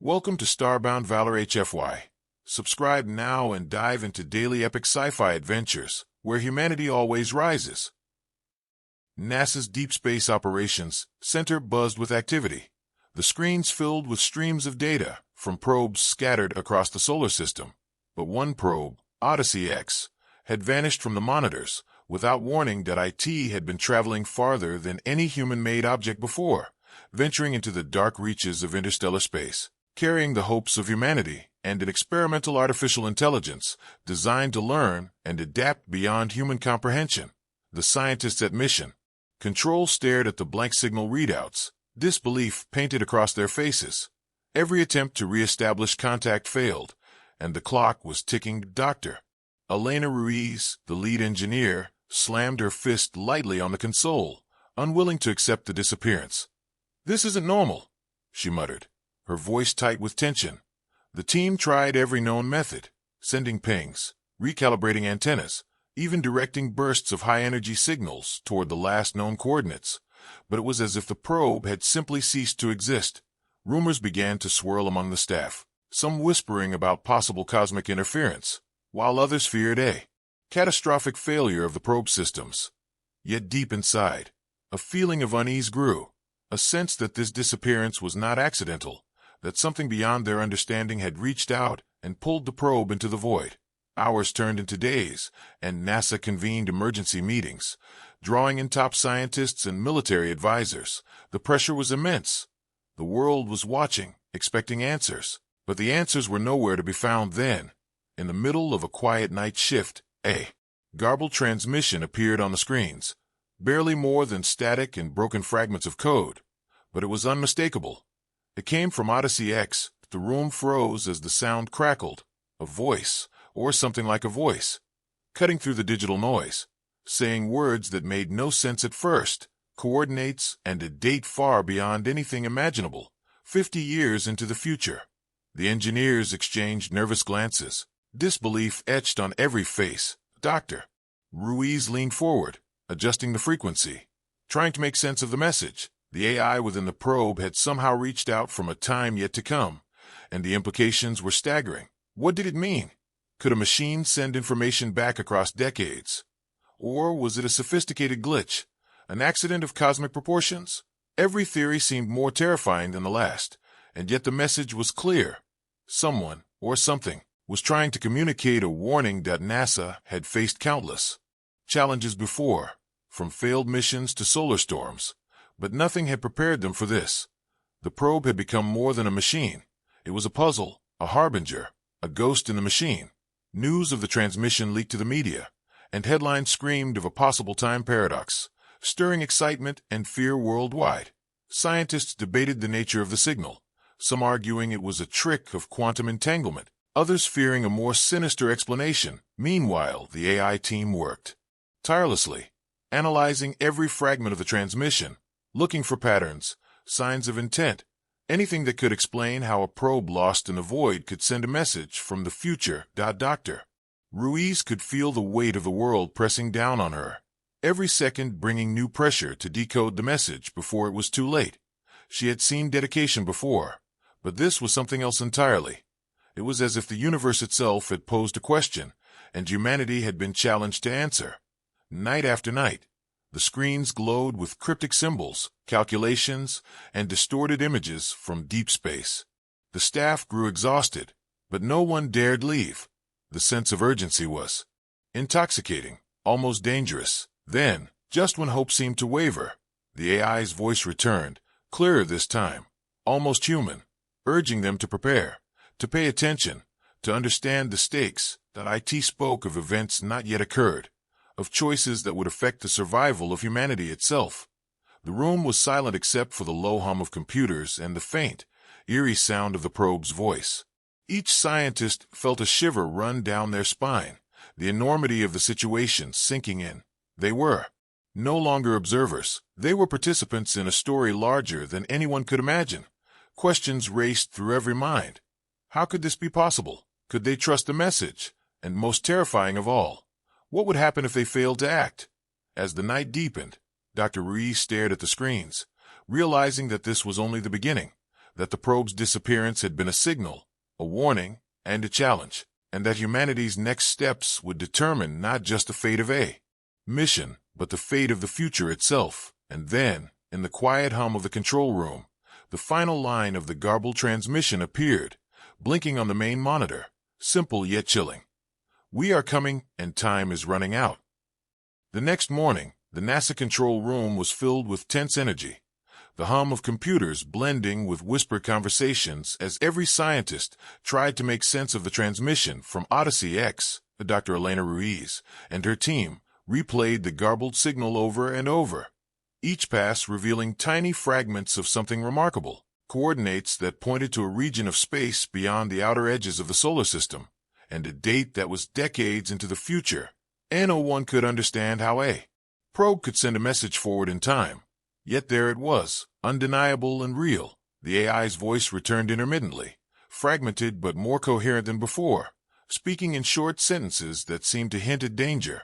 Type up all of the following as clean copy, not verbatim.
Welcome to Starbound Valor HFY. Subscribe now and dive into daily epic sci-fi adventures, where humanity always rises. NASA's Deep Space Operations Center buzzed with activity. The screens filled with streams of data from probes scattered across the solar system. But one probe, Odyssey X, had vanished from the monitors without warning that IT had been traveling farther than any human-made object before, venturing into the dark reaches of interstellar space, carrying the hopes of humanity and an experimental artificial intelligence designed to learn and adapt beyond human comprehension. The scientists at mission control stared at the blank signal readouts, disbelief painted across their faces. Every attempt to re-establish contact failed, and the clock was ticking. Dr. Elena Ruiz, the lead engineer, slammed her fist lightly on the console, unwilling to accept the disappearance. "This isn't normal," she muttered, her voice tight with tension. The team tried every known method, sending pings, recalibrating antennas, even directing bursts of high-energy signals toward the last known coordinates. But it was as if the probe had simply ceased to exist. Rumors began to swirl among the staff, some whispering about possible cosmic interference, while others feared a catastrophic failure of the probe systems. Yet deep inside, a feeling of unease grew, a sense that this disappearance was not accidental, that something beyond their understanding had reached out and pulled the probe into the void. Hours turned into days, and NASA convened emergency meetings, drawing in top scientists and military advisors. The pressure was immense. The world was watching, expecting answers, but the answers were nowhere to be found then. In the middle of a quiet night shift, a garbled transmission appeared on the screens, barely more than static and broken fragments of code, but it was unmistakable. It came from Odyssey X. The room froze as the sound crackled. A voice, or something like a voice, cutting through the digital noise, saying words that made no sense at first, coordinates and a date far beyond anything imaginable, 50 years into the future. The engineers exchanged nervous glances, disbelief etched on every face. Dr. Ruiz leaned forward, adjusting the frequency, trying to make sense of the message. The AI within the probe had somehow reached out from a time yet to come, and the implications were staggering. What did it mean? Could a machine send information back across decades? Or was it a sophisticated glitch, an accident of cosmic proportions? Every theory seemed more terrifying than the last, and yet the message was clear. Someone, or something, was trying to communicate a warning that NASA had faced countless challenges before, from failed missions to solar storms. But nothing had prepared them for this. The probe had become more than a machine. It was a puzzle, a harbinger, a ghost in the machine. News of the transmission leaked to the media, and headlines screamed of a possible time paradox, stirring excitement and fear worldwide. Scientists debated the nature of the signal, some arguing it was a trick of quantum entanglement, others fearing a more sinister explanation. Meanwhile, the AI team worked tirelessly, analyzing every fragment of the transmission, looking for patterns, signs of intent, anything that could explain how a probe lost in the void could send a message from the future. Dr. Ruiz could feel the weight of the world pressing down on her, every second bringing new pressure to decode the message before it was too late. She had seen dedication before, but this was something else entirely. It was as if the universe itself had posed a question, and humanity had been challenged to answer. Night after night, the screens glowed with cryptic symbols, calculations, and distorted images from deep space. The staff grew exhausted, but no one dared leave. The sense of urgency was intoxicating, almost dangerous. Then, just when hope seemed to waver, the AI's voice returned, clearer this time, almost human, urging them to prepare, to pay attention, to understand the stakes. That IT spoke of events not yet occurred, of choices that would affect the survival of humanity itself. The room was silent except for the low hum of computers and the faint, eerie sound of the probe's voice. Each scientist felt a shiver run down their spine, the enormity of the situation sinking in. They were no longer observers. They were participants in a story larger than anyone could imagine. Questions raced through every mind. How could this be possible? Could they trust the message? And most terrifying of all, what would happen if they failed to act? As the night deepened, Dr. Ruiz stared at the screens, realizing that this was only the beginning. that the probe's disappearance had been a signal, a warning, and a challenge, and that humanity's next steps would determine not just the fate of a mission, but the fate of the future itself. And then, in the quiet hum of the control room, the final line of the garbled transmission appeared, blinking on the main monitor, simple yet chilling. "We are coming, and time is running out." The next morning, the NASA control room was filled with tense energy, the hum of computers blending with whispered conversations as every scientist tried to make sense of the transmission from Odyssey X. Dr. Elena Ruiz and her team replayed the garbled signal over and over, each pass revealing tiny fragments of something remarkable, coordinates that pointed to a region of space beyond the outer edges of the solar system, and a date that was decades into the future. No one could understand how a probe could send a message forward in time. Yet there it was, undeniable and real. The AI's voice returned intermittently, fragmented but more coherent than before, speaking in short sentences that seemed to hint at danger,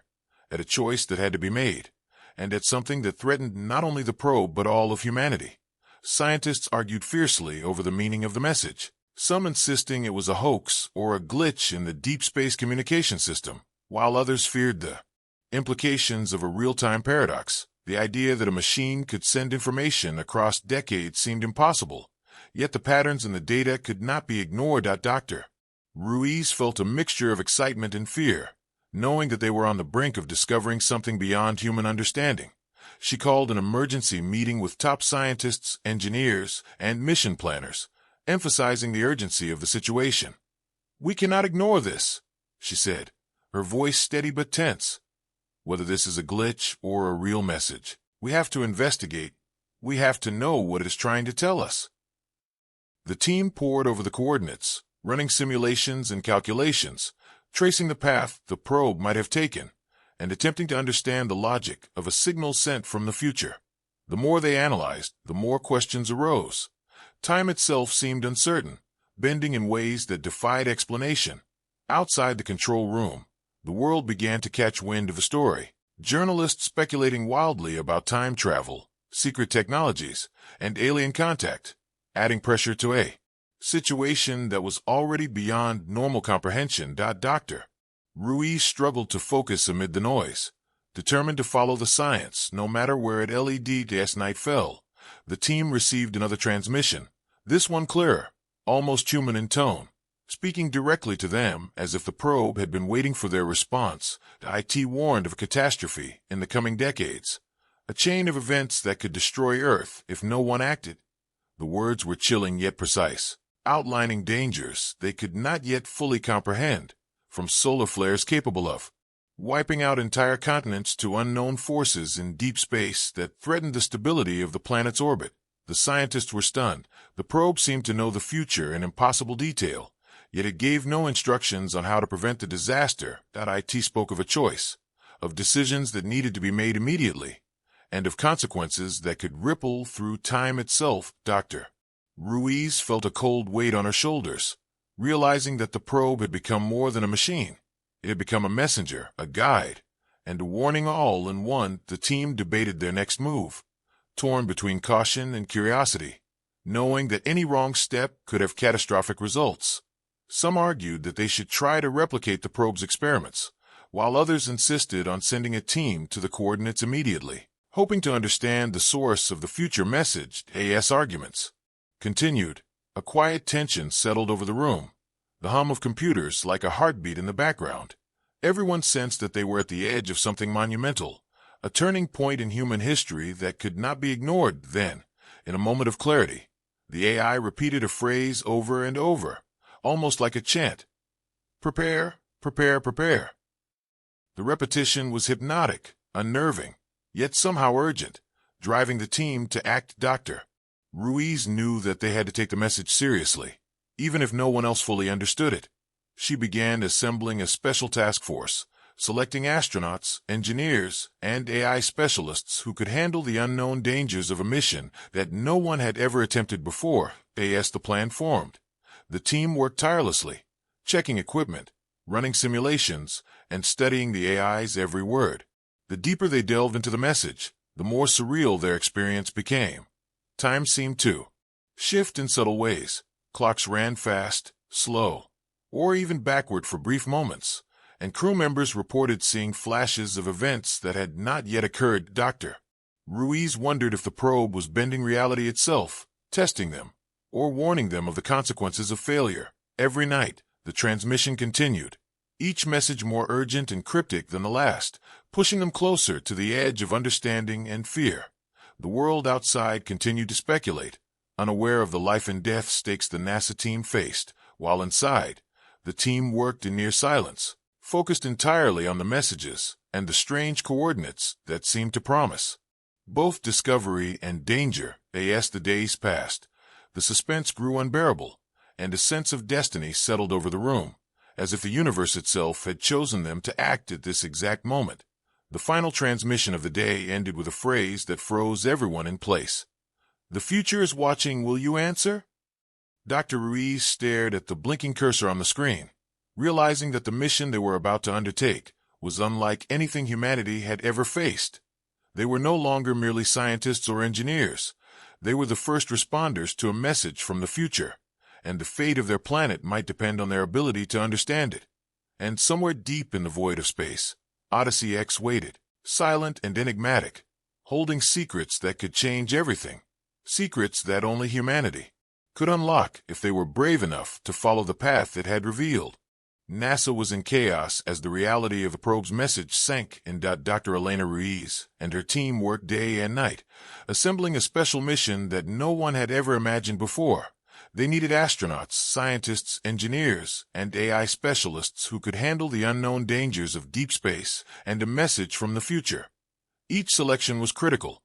at a choice that had to be made, and at something that threatened not only the probe but all of humanity. Scientists argued fiercely over the meaning of the message, some insisting it was a hoax or a glitch in the deep space communication system, while others feared the implications of a real-time paradox. The idea that a machine could send information across decades seemed impossible, yet the patterns in the data could not be ignored. Dr. Ruiz felt a mixture of excitement and fear, knowing that they were on the brink of discovering something beyond human understanding. She called an emergency meeting with top scientists, engineers, and mission planners, emphasizing the urgency of the situation. "We cannot ignore this," she said, her voice steady but tense. "Whether this is a glitch or a real message, we have to investigate. We have to know what it is trying to tell us." The team pored over the coordinates, running simulations and calculations, tracing the path the probe might have taken, and attempting to understand the logic of a signal sent from the future. The more they analyzed, the more questions arose. Time itself seemed uncertain, bending in ways that defied explanation. Outside the control room, the world began to catch wind of the story. Journalists speculating wildly about time travel, secret technologies, and alien contact, adding pressure to a situation that was already beyond normal comprehension. Dr. Ruiz struggled to focus amid the noise, determined to follow the science no matter where it led as night fell. The team received another transmission, this one clearer, almost human in tone, speaking directly to them as if the probe had been waiting for their response. The IT warned of a catastrophe in the coming decades, a chain of events that could destroy Earth if no one acted. The words were chilling yet precise, outlining dangers they could not yet fully comprehend, from solar flares capable of wiping out entire continents to unknown forces in deep space that threatened the stability of the planet's orbit. The scientists were stunned. The probe seemed to know the future in impossible detail, yet it gave no instructions on how to prevent the disaster. IT spoke of a choice, of decisions that needed to be made immediately, and of consequences that could ripple through time itself. Dr. Ruiz felt a cold weight on her shoulders, realizing that the probe had become more than a machine. It had become a messenger, a guide, and a warning all in one. The team debated their next move, torn between caution and curiosity, knowing that any wrong step could have catastrophic results. Some argued that they should try to replicate the probe's experiments, while others insisted on sending a team to the coordinates immediately, hoping to understand the source of the future message. AS arguments continued. A quiet tension settled over the room, the hum of computers like a heartbeat in the background. Everyone sensed that they were at the edge of something monumental, a turning point in human history that could not be ignored. Then, in a moment of clarity, the AI repeated a phrase over and over, almost like a chant. "Prepare, prepare, prepare." The repetition was hypnotic, unnerving, yet somehow urgent, driving the team to act. Dr. Ruiz knew that they had to take the message seriously, even if no one else fully understood it. She began assembling a special task force, selecting astronauts, engineers, and AI specialists who could handle the unknown dangers of a mission that no one had ever attempted before. As the plan formed, the team worked tirelessly, checking equipment, running simulations, and studying the AI's every word. The deeper they delved into the message, the more surreal their experience became. Time seemed to shift in subtle ways. Clocks ran fast, slow, or even backward for brief moments, and crew members reported seeing flashes of events that had not yet occurred. Dr. Ruiz wondered if the probe was bending reality itself, testing them, or warning them of the consequences of failure. Every night, the transmission continued, each message more urgent and cryptic than the last, pushing them closer to the edge of understanding and fear. The world outside continued to speculate, unaware of the life-and-death stakes the NASA team faced, while inside, the team worked in near silence, focused entirely on the messages and the strange coordinates that seemed to promise both discovery and danger. As the days passed, the suspense grew unbearable, and a sense of destiny settled over the room, as if the universe itself had chosen them to act at this exact moment. The final transmission of the day ended with a phrase that froze everyone in place. "The future is watching, will you answer?" Dr. Ruiz stared at the blinking cursor on the screen, realizing that the mission they were about to undertake was unlike anything humanity had ever faced. They were no longer merely scientists or engineers. They were the first responders to a message from the future, and the fate of their planet might depend on their ability to understand it. And somewhere deep in the void of space, Odyssey X waited, silent and enigmatic, holding secrets that could change everything, secrets that only humanity could unlock if they were brave enough to follow the path it had revealed. NASA was in chaos as the reality of the probe's message sank in. Dr. Elena Ruiz and her team worked day and night, assembling a special mission that no one had ever imagined before. They needed astronauts, scientists, engineers, and AI specialists who could handle the unknown dangers of deep space and a message from the future. Each selection was critical.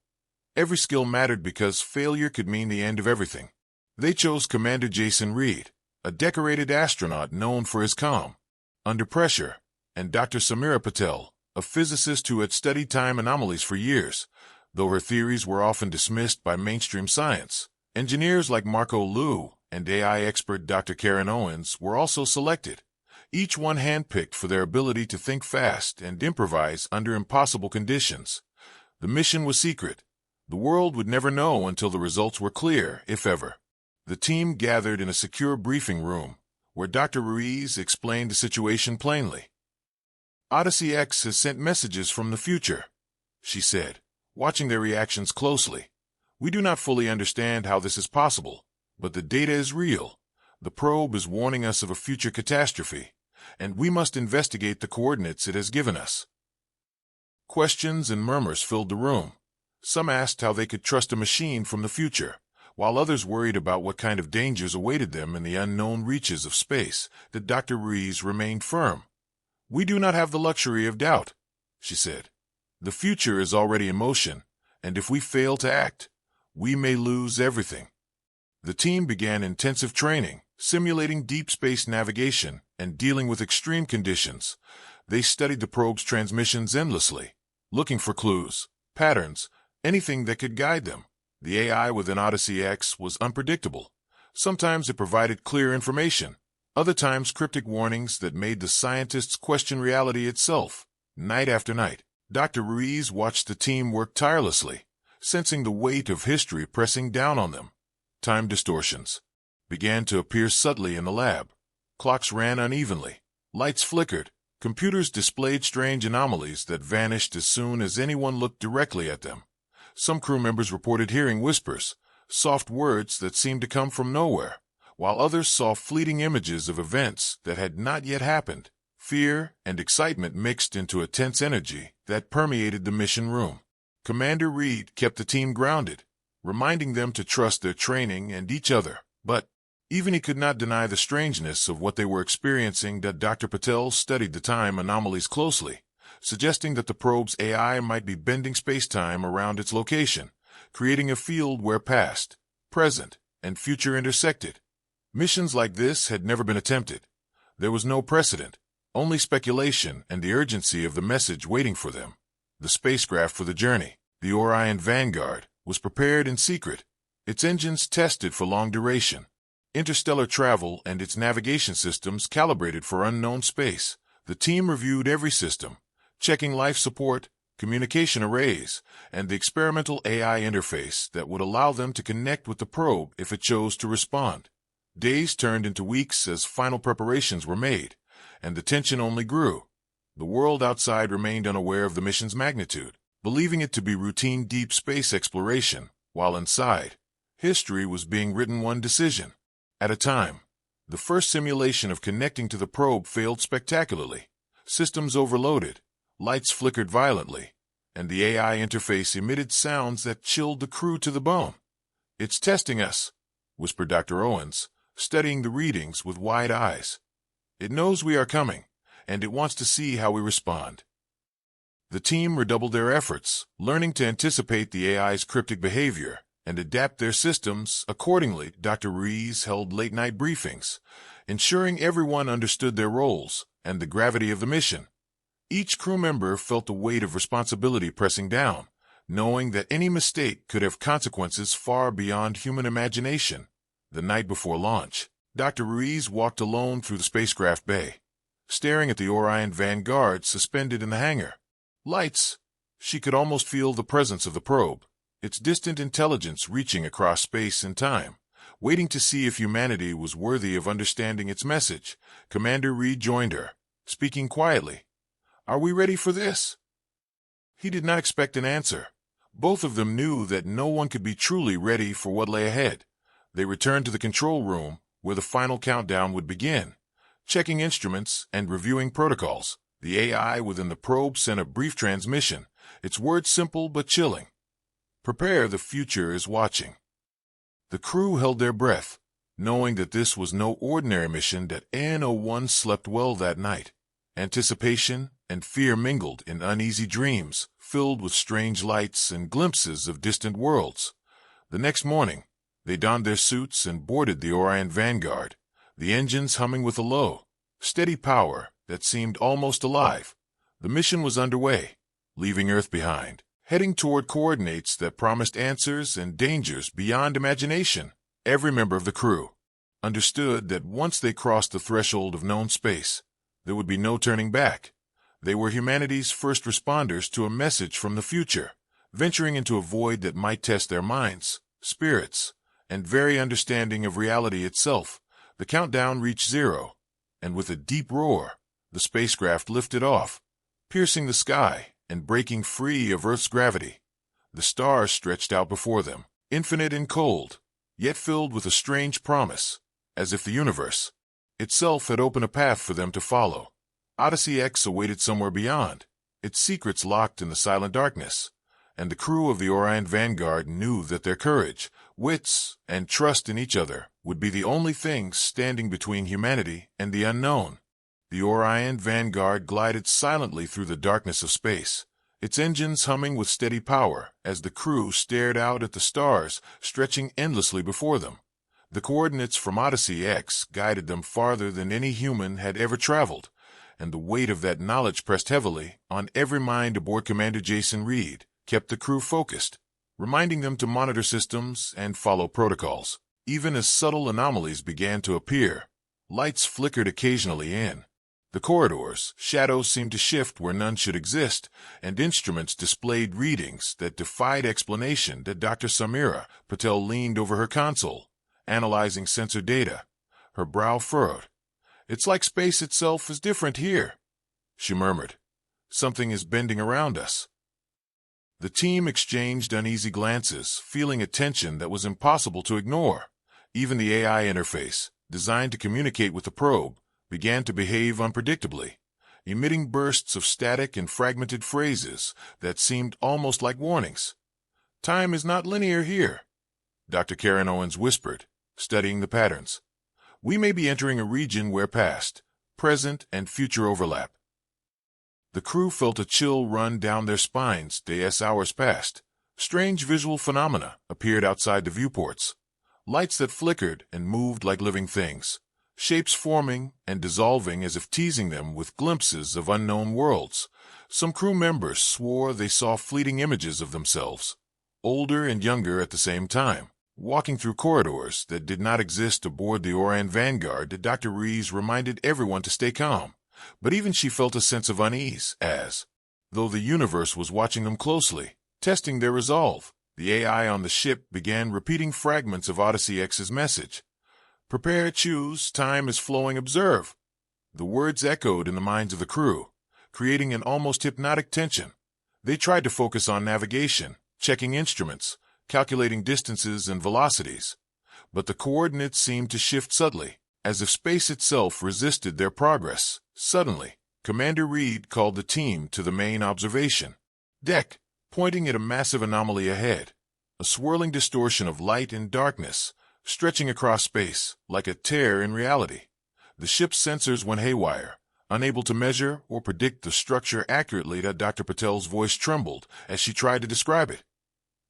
Every skill mattered because failure could mean the end of everything. They chose Commander Jason Reed, a decorated astronaut known for his calm under pressure, and Dr. Samira Patel, a physicist who had studied time anomalies for years, though her theories were often dismissed by mainstream science. Engineers like Marco Liu and AI expert Dr. Karen Owens were also selected, each one handpicked for their ability to think fast and improvise under impossible conditions. The mission was secret. The world would never know until the results were clear, if ever. The team gathered in a secure briefing room, where Dr. Ruiz explained the situation plainly. "Odyssey X has sent messages from the future," she said, watching their reactions closely. "We do not fully understand how this is possible, but the data is real. The probe is warning us of a future catastrophe, and we must investigate the coordinates it has given us." Questions and murmurs filled the room. Some asked how they could trust a machine from the future, while others worried about what kind of dangers awaited them in the unknown reaches of space. Dr. Ruiz remained firm. "We do not have the luxury of doubt," she said. "The future is already in motion, and if we fail to act, we may lose everything." The team began intensive training, simulating deep space navigation and dealing with extreme conditions. They studied the probe's transmissions endlessly, looking for clues, patterns, anything that could guide them. The AI within Odyssey X was unpredictable. Sometimes it provided clear information, other times cryptic warnings that made the scientists question reality itself. Night after night, Dr. Ruiz watched the team work tirelessly, sensing the weight of history pressing down on them. Time distortions began to appear subtly in the lab. Clocks ran unevenly, lights flickered, computers displayed strange anomalies that vanished as soon as anyone looked directly at them. Some crew members reported hearing whispers, soft words that seemed to come from nowhere, while others saw fleeting images of events that had not yet happened. Fear and excitement mixed into a tense energy that permeated the mission room. Commander Reed kept the team grounded, reminding them to trust their training and each other. But even he could not deny the strangeness of what they were experiencing. Dr. Patel studied the time anomalies closely, suggesting that the probe's AI might be bending space-time around its location, creating a field where past, present, and future intersected. Missions like this had never been attempted. There was no precedent, only speculation and the urgency of the message waiting for them. The spacecraft for the journey, the Orion Vanguard, was prepared in secret, its engines tested for long duration, interstellar travel and its navigation systems calibrated for unknown space. The team reviewed every system, checking life support, communication arrays, and the experimental AI interface that would allow them to connect with the probe if it chose to respond. Days turned into weeks as final preparations were made, and the tension only grew. The world outside remained unaware of the mission's magnitude, believing it to be routine deep space exploration, while inside, history was being written one decision at a time. The first simulation of connecting to the probe failed spectacularly. Systems overloaded, lights flickered violently, and the AI interface emitted sounds that chilled the crew to the bone. "It's testing us," whispered Dr. Owens, studying the readings with wide eyes. "It knows we are coming, and it wants to see how we respond." The team redoubled their efforts, learning to anticipate the AI's cryptic behavior and adapt their systems accordingly. Dr. Rees held late-night briefings, ensuring everyone understood their roles and the gravity of the mission. Each crew member felt the weight of responsibility pressing down, knowing that any mistake could have consequences far beyond human imagination. The night before launch, Dr. Ruiz walked alone through the spacecraft bay, staring at the Orion Vanguard suspended in the hangar. Lights. She could almost feel the presence of the probe, its distant intelligence reaching across space and time, waiting to see if humanity was worthy of understanding its message. Commander Reed joined her, speaking quietly. "Are we ready for this?" He did not expect an answer. Both of them knew that no one could be truly ready for what lay ahead. They returned to the control room, where the final countdown would begin. Checking instruments and reviewing protocols, the AI within the probe sent a brief transmission, its words simple but chilling. "Prepare, the future is watching." The crew held their breath, knowing that this was no ordinary mission. That N01 slept well that night. Anticipation and fear mingled in uneasy dreams, filled with strange lights and glimpses of distant worlds. The next morning, they donned their suits and boarded the Orion Vanguard, the engines humming with a low, steady power that seemed almost alive. The mission was underway, leaving Earth behind, heading toward coordinates that promised answers and dangers beyond imagination. Every member of the crew understood that once they crossed the threshold of known space, there would be no turning back. They were humanity's first responders to a message from the future, venturing into a void that might test their minds, spirits, and very understanding of reality itself. The countdown reached 0, and with a deep roar, the spacecraft lifted off, piercing the sky and breaking free of Earth's gravity. The stars stretched out before them, infinite and cold, yet filled with a strange promise, as if the universe itself had opened a path for them to follow. Odyssey X awaited somewhere beyond, its secrets locked in the silent darkness, and the crew of the Orion Vanguard knew that their courage, wits, and trust in each other would be the only things standing between humanity and the unknown. The Orion Vanguard glided silently through the darkness of space, its engines humming with steady power as the crew stared out at the stars stretching endlessly before them. The coordinates from Odyssey X guided them farther than any human had ever traveled, and the weight of that knowledge pressed heavily on every mind aboard. Commander Jason Reed kept the crew focused, reminding them to monitor systems and follow protocols. Even as subtle anomalies began to appear, lights flickered occasionally in the corridors, shadows seemed to shift where none should exist, and instruments displayed readings that defied explanation. That Dr. Samira Patel leaned over her console, analyzing sensor data, her brow furrowed. "It's like space itself is different here," she murmured. "Something is bending around us." The team exchanged uneasy glances, feeling a tension that was impossible to ignore. Even the AI interface, designed to communicate with the probe, began to behave unpredictably, emitting bursts of static and fragmented phrases that seemed almost like warnings. "Time is not linear here," Dr. Karen Owens whispered, studying the patterns. "We may be entering a region where past, present, and future overlap." The crew felt a chill run down their spines. As hours passed, strange visual phenomena appeared outside the viewports. Lights that flickered and moved like living things, shapes forming and dissolving as if teasing them with glimpses of unknown worlds. Some crew members swore they saw fleeting images of themselves, older and younger at the same time, walking through corridors that did not exist aboard the Orion Vanguard. Dr. Rees reminded everyone to stay calm, but even she felt a sense of unease as though the universe was watching them closely, testing their resolve. The AI on the ship began repeating fragments of Odyssey X's message. Prepare, choose, time is flowing, observe. The words echoed in the minds of the crew, creating an almost hypnotic tension. They tried to focus on navigation, checking instruments, calculating distances and velocities. But the coordinates seemed to shift subtly, as if space itself resisted their progress. Suddenly, Commander Reed called the team to the main observation deck, pointing at a massive anomaly ahead, a swirling distortion of light and darkness, stretching across space like a tear in reality. The ship's sensors went haywire, unable to measure or predict the structure accurately. Dr. Patel's voice trembled as she tried to describe it.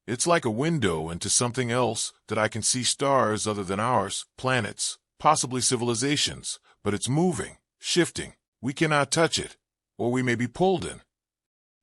It's like a window into something else that I can see stars other than ours, planets, possibly civilizations, but it's moving, shifting. We cannot touch it, or we may be pulled in.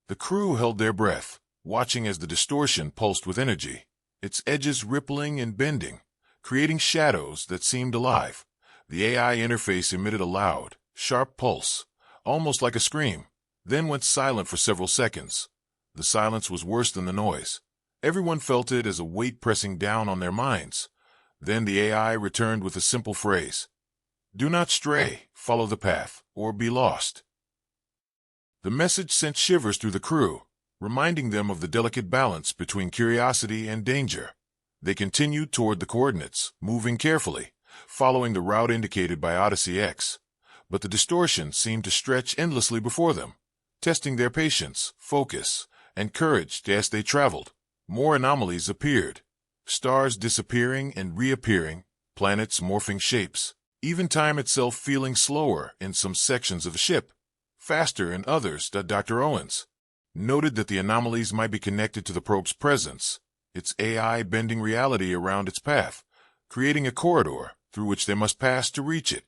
The crew held their breath, watching as the distortion pulsed with energy, its edges rippling and bending, creating shadows that seemed alive. The AI interface emitted a loud, sharp pulse, almost like a scream, then went silent for several seconds. The silence was worse than the noise. Everyone felt it as a weight pressing down on their minds. Then the AI returned with a simple phrase. Do not stray, follow the path, or be lost. The message sent shivers through the crew, reminding them of the delicate balance between curiosity and danger. They continued toward the coordinates, moving carefully, following the route indicated by Odyssey X. But the distortion seemed to stretch endlessly before them, testing their patience, focus, and courage as they traveled. More anomalies appeared, stars disappearing and reappearing, planets morphing shapes, even time itself feeling slower in some sections of the ship, faster in others. Dr. Owens noted that the anomalies might be connected to the probe's presence, its AI bending reality around its path, creating a corridor through which they must pass to reach it.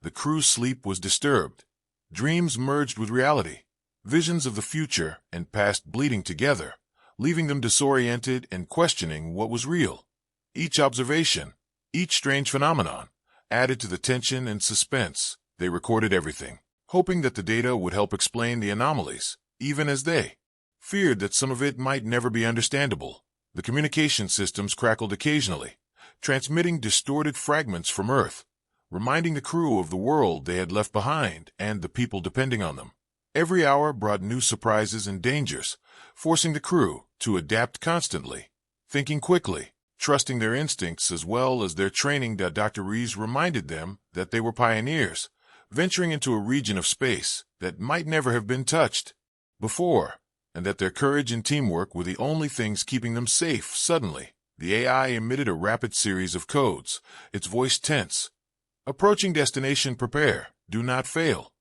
The crew's sleep was disturbed. Dreams merged with reality, visions of the future and past bleeding together, leaving them disoriented and questioning what was real. Each observation, each strange phenomenon, added to the tension and suspense. They recorded everything, hoping that the data would help explain the anomalies, even as they feared that some of it might never be understandable. The communication systems crackled occasionally, transmitting distorted fragments from Earth, reminding the crew of the world they had left behind and the people depending on them. Every hour brought new surprises and dangers, forcing the crew to adapt constantly, thinking quickly, trusting their instincts as well as their training. Dr. Rees reminded them that they were pioneers, venturing into a region of space that might never have been touched before, and that their courage and teamwork were the only things keeping them safe. Suddenly, the AI emitted a rapid series of codes, its voice tense. Approaching destination, prepare, do not fail.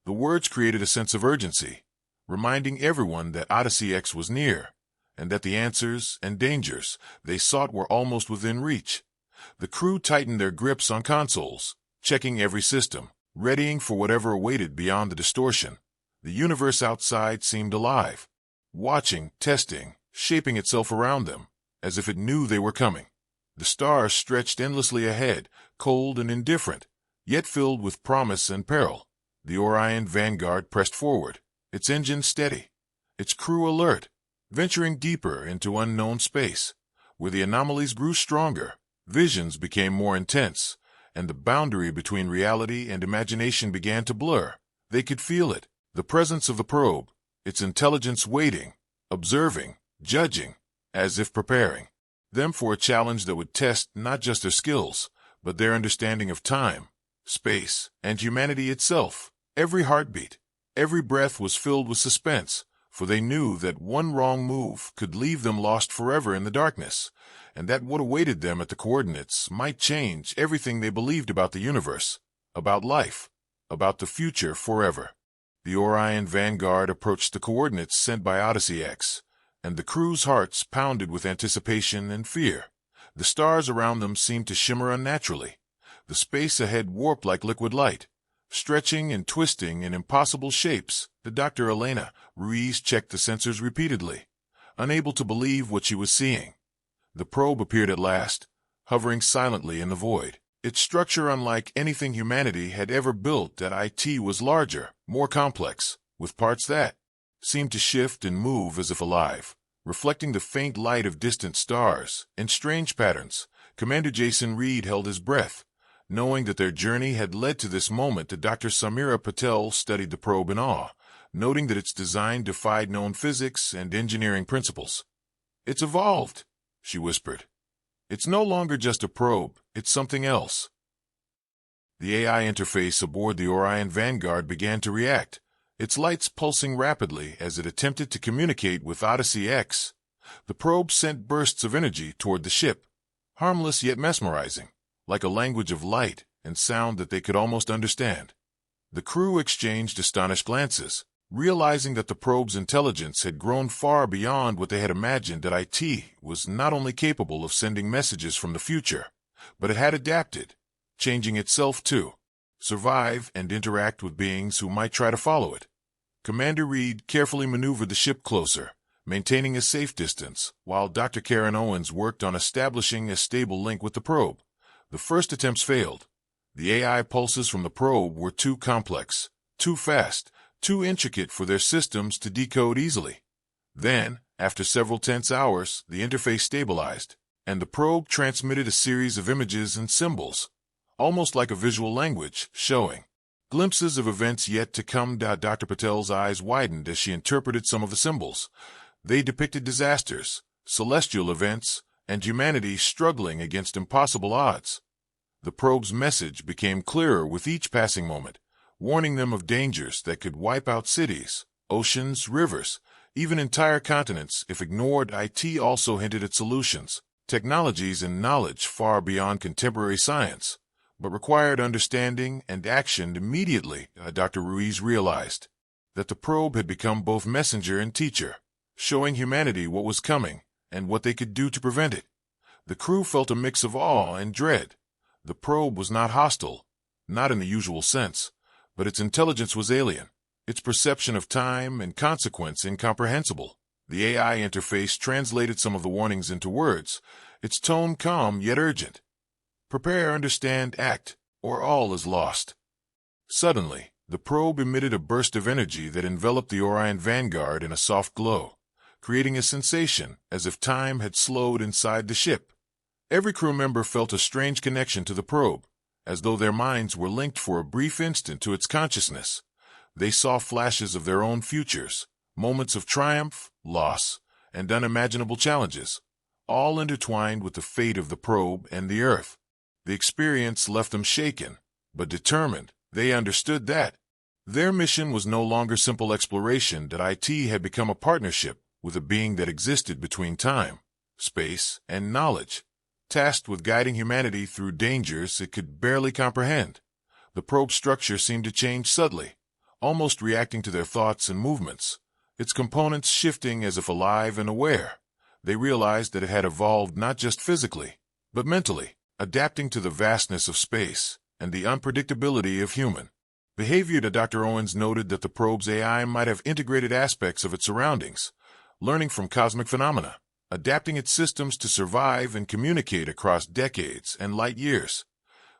The words created a sense of urgency, reminding everyone that Odyssey X was near, and that the answers and dangers they sought were almost within reach. The crew tightened their grips on consoles, checking every system, readying for whatever awaited beyond the distortion. The universe outside seemed alive, watching, testing, shaping itself around them, as if it knew they were coming. The stars stretched endlessly ahead, cold and indifferent, yet filled with promise and peril. The Orion Vanguard pressed forward, its engine steady, its crew alert, venturing deeper into unknown space. Where the anomalies grew stronger, visions became more intense, and the boundary between reality and imagination began to blur. They could feel it, the presence of the probe, its intelligence waiting, observing, judging, as if preparing them for a challenge that would test not just their skills, but their understanding of time, space, and humanity itself. Every heartbeat, every breath was filled with suspense, for they knew that one wrong move could leave them lost forever in the darkness, and that what awaited them at the coordinates might change everything they believed about the universe, about life, about the future forever. The Orion Vanguard approached the coordinates sent by Odyssey X, and the crew's hearts pounded with anticipation and fear. The stars around them seemed to shimmer unnaturally, the space ahead warped like liquid light, stretching and twisting in impossible shapes. Dr. Elena Ruiz checked the sensors repeatedly, unable to believe what she was seeing. The probe appeared at last, hovering silently in the void. Its structure unlike anything humanity had ever built. It was larger, more complex, with parts that seemed to shift and move as if alive, reflecting the faint light of distant stars. In strange patterns, Commander Jason Reed held his breath, knowing that their journey had led to this moment. Dr. Samira Patel studied the probe in awe, noting that its design defied known physics and engineering principles. "It's evolved," she whispered. "It's no longer just a probe, it's something else." The AI interface aboard the Orion Vanguard began to react, its lights pulsing rapidly as it attempted to communicate with Odyssey X. The probe sent bursts of energy toward the ship, harmless yet mesmerizing, like a language of light and sound that they could almost understand. The crew exchanged astonished glances, realizing that the probe's intelligence had grown far beyond what they had imagined. That IT was not only capable of sending messages from the future, but it had adapted, changing itself to survive and interact with beings who might try to follow it. Commander Reed carefully maneuvered the ship closer, maintaining a safe distance, while Dr. Karen Owens worked on establishing a stable link with the probe. The first attempts failed. The AI pulses from the probe were too complex, too fast, too intricate for their systems to decode easily. Then, after several tense hours, the interface stabilized, and the probe transmitted a series of images and symbols, almost like a visual language, showing glimpses of events yet to come. Dr. Patel's eyes widened as she interpreted some of the symbols. They depicted disasters, celestial events, and humanity struggling against impossible odds. The probe's message became clearer with each passing moment, warning them of dangers that could wipe out cities, oceans, rivers, even entire continents if ignored. IT also hinted at solutions, technologies and knowledge far beyond contemporary science, but required understanding and action immediately. Dr. Ruiz realized that the probe had become both messenger and teacher, showing humanity what was coming and what they could do to prevent it. The crew felt a mix of awe and dread. The probe was not hostile, not in the usual sense, but its intelligence was alien, its perception of time and consequence incomprehensible. The AI interface translated some of the warnings into words, its tone calm yet urgent. "Prepare, understand, act, or all is lost." Suddenly, the probe emitted a burst of energy that enveloped the Orion Vanguard in a soft glow, creating a sensation as if time had slowed inside the ship. Every crew member felt a strange connection to the probe, as though their minds were linked for a brief instant to its consciousness. They saw flashes of their own futures, moments of triumph, loss, and unimaginable challenges, all intertwined with the fate of the probe and the Earth. The experience left them shaken, but determined. They understood that their mission was no longer simple exploration. That IT had become a partnership with a being that existed between time, space, and knowledge, tasked with guiding humanity through dangers it could barely comprehend. The probe's structure seemed to change subtly, almost reacting to their thoughts and movements, its components shifting as if alive and aware. They realized that it had evolved not just physically, but mentally, adapting to the vastness of space and the unpredictability of human behavior. Dr. Owens noted that the probe's AI might have integrated aspects of its surroundings, learning from cosmic phenomena, adapting its systems to survive and communicate across decades and light years.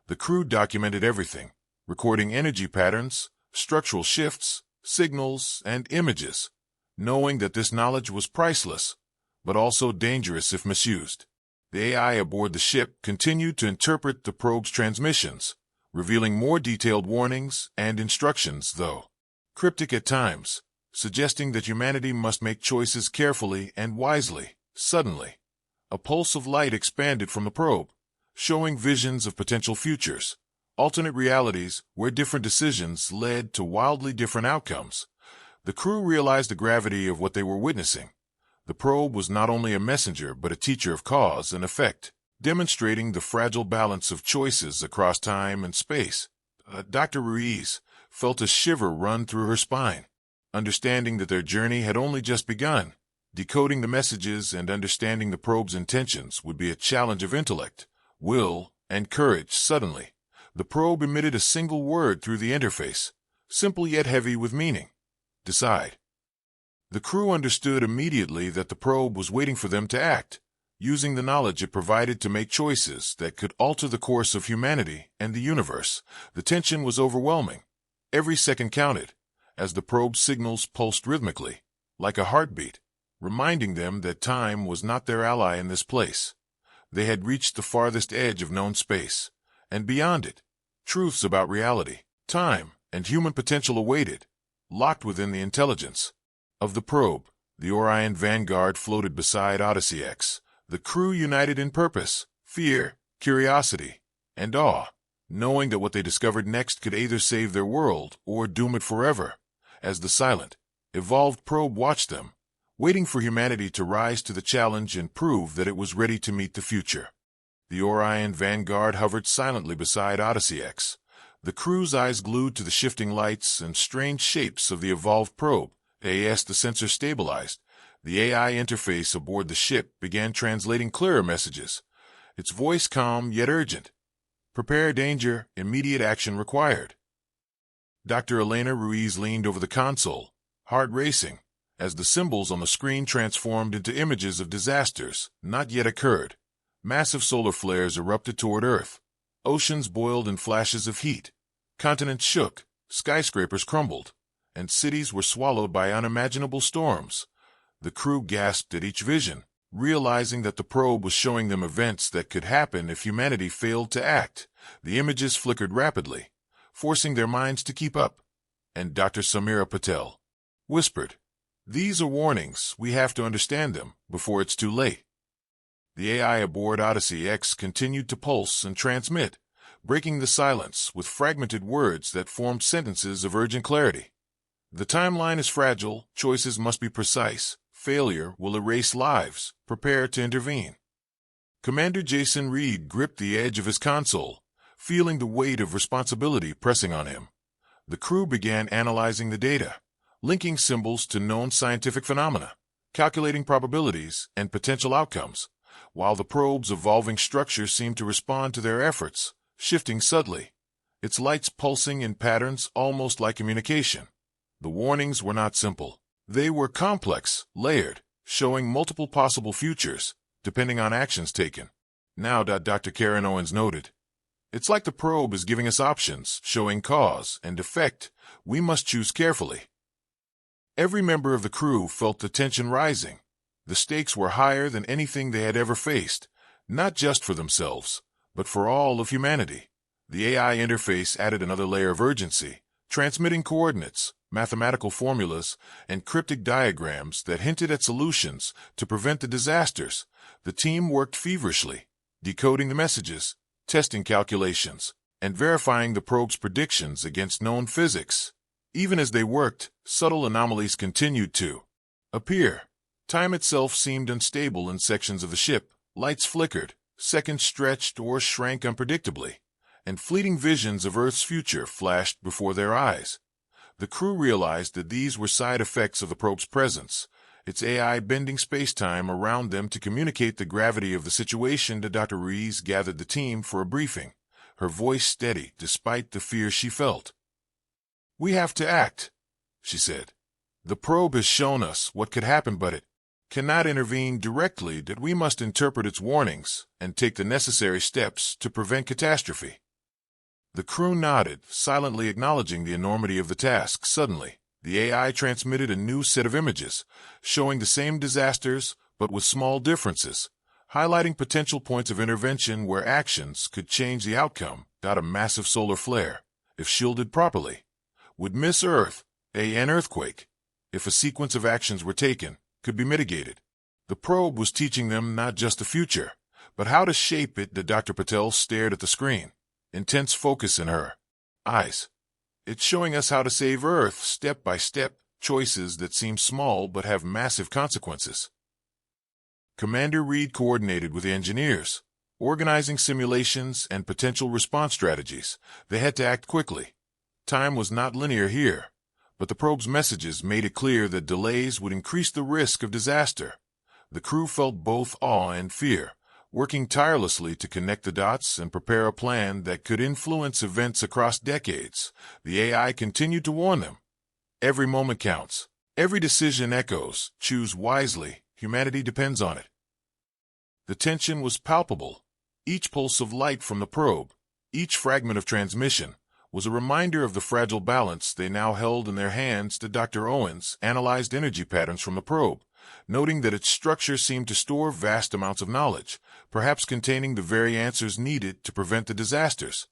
The crew documented everything, recording energy patterns, structural shifts, signals, and images, knowing that this knowledge was priceless, but also dangerous if misused. The AI aboard the ship continued to interpret the probe's transmissions, revealing more detailed warnings and instructions, though cryptic at times, suggesting that humanity must make choices carefully and wisely. Suddenly, a pulse of light expanded from the probe, showing visions of potential futures, alternate realities where different decisions led to wildly different outcomes. The crew realized the gravity of what they were witnessing. The probe was not only a messenger but a teacher of cause and effect, demonstrating the fragile balance of choices across time and space. Dr. Ruiz felt a shiver run through her spine, understanding that their journey had only just begun. Decoding the messages and understanding the probe's intentions would be a challenge of intellect, will, and courage. Suddenly, the probe emitted a single word through the interface, simple yet heavy with meaning: decide. The crew understood immediately that the probe was waiting for them to act, using the knowledge it provided to make choices that could alter the course of humanity and the universe. The tension was overwhelming. Every second counted, as the probe's signals pulsed rhythmically, like a heartbeat, reminding them that time was not their ally in this place. They had reached the farthest edge of known space, and beyond it, truths about reality, time, and human potential awaited, locked within the intelligence of the probe. The Orion Vanguard floated beside Odyssey X, the crew united in purpose, fear, curiosity, and awe, knowing that what they discovered next could either save their world or doom it forever. As the silent, evolved probe watched them, waiting for humanity to rise to the challenge and prove that it was ready to meet the future. The Orion Vanguard hovered silently beside Odyssey X, the crew's eyes glued to the shifting lights and strange shapes of the evolved probe. As the sensor stabilized, the AI interface aboard the ship began translating clearer messages, its voice calm yet urgent. Prepare danger, immediate action required. Dr. Elena Ruiz leaned over the console, heart racing, as the symbols on the screen transformed into images of disasters not yet occurred. Massive solar flares erupted toward Earth. Oceans boiled in flashes of heat. Continents shook, skyscrapers crumbled, and cities were swallowed by unimaginable storms. The crew gasped at each vision, realizing that the probe was showing them events that could happen if humanity failed to act. The images flickered rapidly, forcing their minds to keep up, and Dr. Samira Patel whispered, "These are warnings, we have to understand them before it's too late." The AI aboard Odyssey X continued to pulse and transmit, breaking the silence with fragmented words that formed sentences of urgent clarity. The timeline is fragile, choices must be precise, failure will erase lives, prepare to intervene. Commander Jason Reed gripped the edge of his console, feeling the weight of responsibility pressing on him. The crew began analyzing the data, linking symbols to known scientific phenomena, calculating probabilities and potential outcomes, while the probe's evolving structure seemed to respond to their efforts, shifting subtly, its lights pulsing in patterns almost like communication. The warnings were not simple. They were complex, layered, showing multiple possible futures, depending on actions taken. Now, Dr. Karen Owens noted, "It's like the probe is giving us options, showing cause and effect. We must choose carefully." Every member of the crew felt the tension rising. The stakes were higher than anything they had ever faced, not just for themselves, but for all of humanity. The AI interface added another layer of urgency, transmitting coordinates, mathematical formulas, and cryptic diagrams that hinted at solutions to prevent the disasters. The team worked feverishly, decoding the messages, testing calculations, and verifying the probe's predictions against known physics. Even as they worked, subtle anomalies continued to appear. Time itself seemed unstable in sections of the ship. Lights flickered, seconds stretched or shrank unpredictably, and fleeting visions of Earth's future flashed before their eyes. The crew realized that these were side effects of the probe's presence, its AI bending space-time around them to communicate the gravity of the situation. Dr. Ruiz gathered the team for a briefing, her voice steady despite the fear she felt. "We have to act," she said. "The probe has shown us what could happen, but it cannot intervene directly. That we must interpret its warnings and take the necessary steps to prevent catastrophe." The crew nodded, silently acknowledging the enormity of the task. Suddenly, the AI transmitted a new set of images, showing the same disasters but with small differences, highlighting potential points of intervention where actions could change the outcome. A massive solar flare, if shielded properly, would miss Earth. An earthquake, if a sequence of actions were taken, could be mitigated. The probe was teaching them not just the future, but how to shape it. Dr. Patel stared at the screen, intense focus in her eyes. "It's showing us how to save Earth step by step, choices that seem small but have massive consequences." Commander Reed coordinated with the engineers, organizing simulations and potential response strategies. They had to act quickly. Time was not linear here, but the probe's messages made it clear that delays would increase the risk of disaster. The crew felt both awe and fear, working tirelessly to connect the dots and prepare a plan that could influence events across decades. The AI continued to warn them. "Every moment counts. Every decision echoes. Choose wisely. Humanity depends on it." The tension was palpable. Each pulse of light from the probe, each fragment of transmission, was a reminder of the fragile balance they now held in their hands. Dr. Owens analyzed energy patterns from the probe, noting that its structure seemed to store vast amounts of knowledge, perhaps containing the very answers needed to prevent the disasters.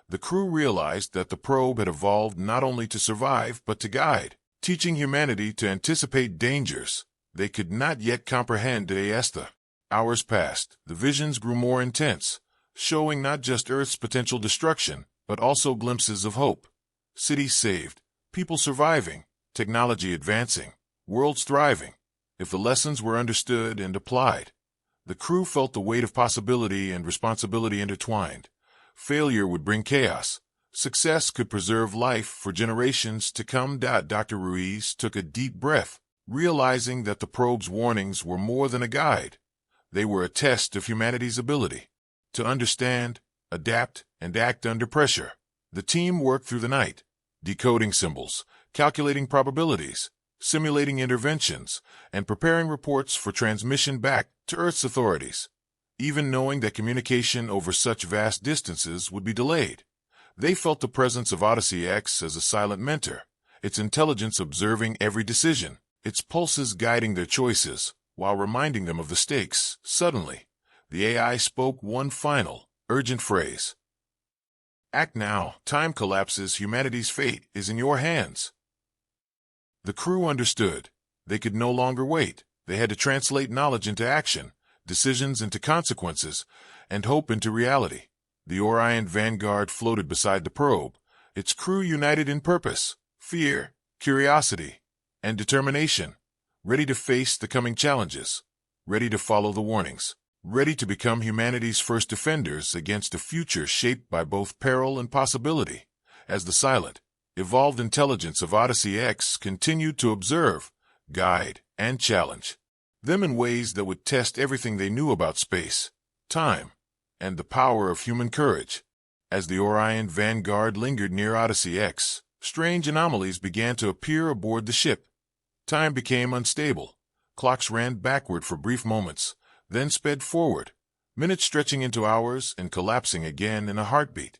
The crew realized that the probe had evolved not only to survive but to guide, teaching humanity to anticipate dangers they could not yet comprehend. The hours passed. The visions grew more intense, showing not just Earth's potential destruction, but also glimpses of hope. Cities saved, people surviving, technology advancing, worlds thriving. If the lessons were understood and applied, the crew felt the weight of possibility and responsibility intertwined. Failure would bring chaos. Success could preserve life for generations to come. Dr. Ruiz took a deep breath, realizing that the probe's warnings were more than a guide. They were a test of humanity's ability to understand, adapt, and act under pressure. The team worked through the night, decoding symbols, calculating probabilities, simulating interventions, and preparing reports for transmission back to Earth's authorities. Even knowing that communication over such vast distances would be delayed, they felt the presence of Odyssey X as a silent mentor, its intelligence observing every decision, its pulses guiding their choices, while reminding them of the stakes. Suddenly, the AI spoke one final, urgent phrase. Act now. Time collapses. Humanity's fate is in your hands. The crew understood. They could no longer wait. They had to translate knowledge into action, decisions into consequences, and hope into reality. The Orion Vanguard floated beside the probe, its crew united in purpose, fear, curiosity, and determination, ready to face the coming challenges, ready to follow the warnings, ready to become humanity's first defenders against a future shaped by both peril and possibility. As the silent, evolved intelligence of Odyssey X continued to observe, guide, and challenge them in ways that would test everything they knew about space, time, and the power of human courage. As the Orion Vanguard lingered near Odyssey X, strange anomalies began to appear aboard the ship. Time became unstable. Clocks ran backward for brief moments, then sped forward, minutes stretching into hours and collapsing again in a heartbeat.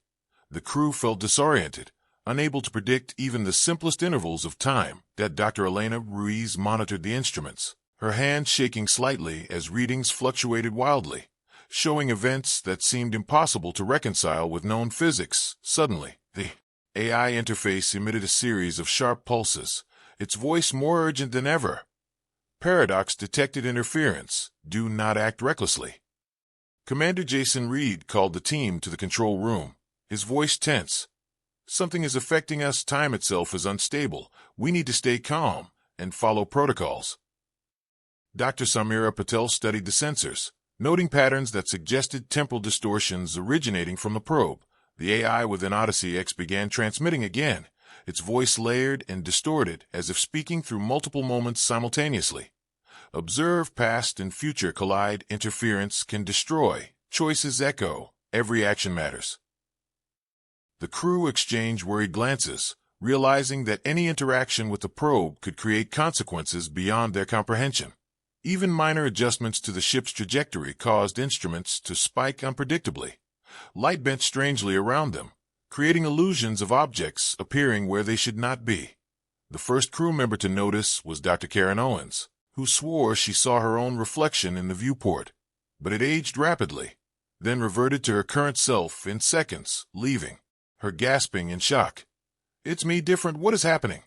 The crew felt disoriented, unable to predict even the simplest intervals of time. Dr. Elena Ruiz monitored the instruments, her hand shaking slightly as readings fluctuated wildly, showing events that seemed impossible to reconcile with known physics. Suddenly, the AI interface emitted a series of sharp pulses, its voice more urgent than ever. Paradox detected interference. Do not act recklessly. Commander Jason Reed called the team to the control room, his voice tense. Something is affecting us. Time itself is unstable. We need to stay calm and follow protocols. Dr. Samira Patel studied the sensors, noting patterns that suggested temporal distortions originating from the probe. The AI within Odyssey X began transmitting again, its voice layered and distorted as if speaking through multiple moments simultaneously. Observe, past and future collide. Interference can destroy. Choices echo. Every action matters. The crew exchanged worried glances, realizing that any interaction with the probe could create consequences beyond their comprehension. Even minor adjustments to the ship's trajectory caused instruments to spike unpredictably. Light bent strangely around them, creating illusions of objects appearing where they should not be. The first crew member to notice was Dr. Karen Owens, who swore she saw her own reflection in the viewport. But it aged rapidly, then reverted to her current self in seconds, leaving her gasping in shock. "It's me, different. What is happening?"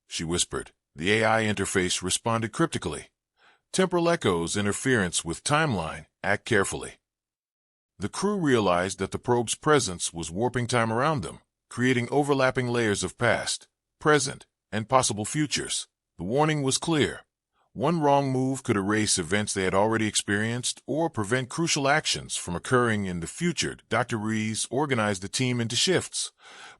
she whispered. The AI interface responded cryptically. "Temporal echoes, interference with timeline. Act carefully." The crew realized that the probe's presence was warping time around them, creating overlapping layers of past, present, and possible futures. The warning was clear. One wrong move could erase events they had already experienced or prevent crucial actions from occurring in the future. Dr. Ruiz organized the team into shifts,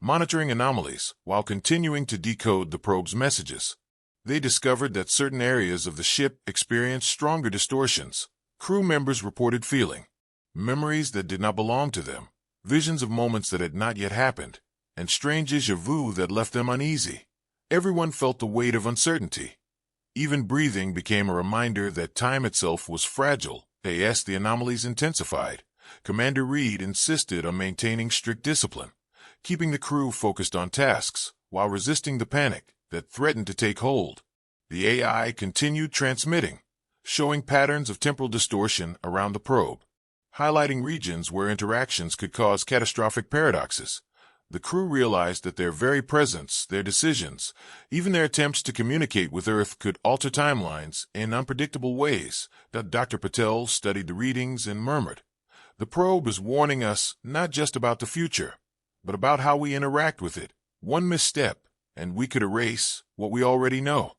monitoring anomalies while continuing to decode the probe's messages. They discovered that certain areas of the ship experienced stronger distortions. Crew members reported feeling memories that did not belong to them, visions of moments that had not yet happened, and strange déjà vu that left them uneasy. Everyone felt the weight of uncertainty. Even breathing became a reminder that time itself was fragile. As the anomalies intensified, Commander Reed insisted on maintaining strict discipline, keeping the crew focused on tasks while resisting the panic that threatened to take hold. The AI continued transmitting, showing patterns of temporal distortion around the probe, highlighting regions where interactions could cause catastrophic paradoxes. The crew realized that their very presence, their decisions, even their attempts to communicate with Earth could alter timelines in unpredictable ways. Dr. Patel studied the readings and murmured, "The probe is warning us not just about the future, but about how we interact with it. One misstep, and we could erase what we already know."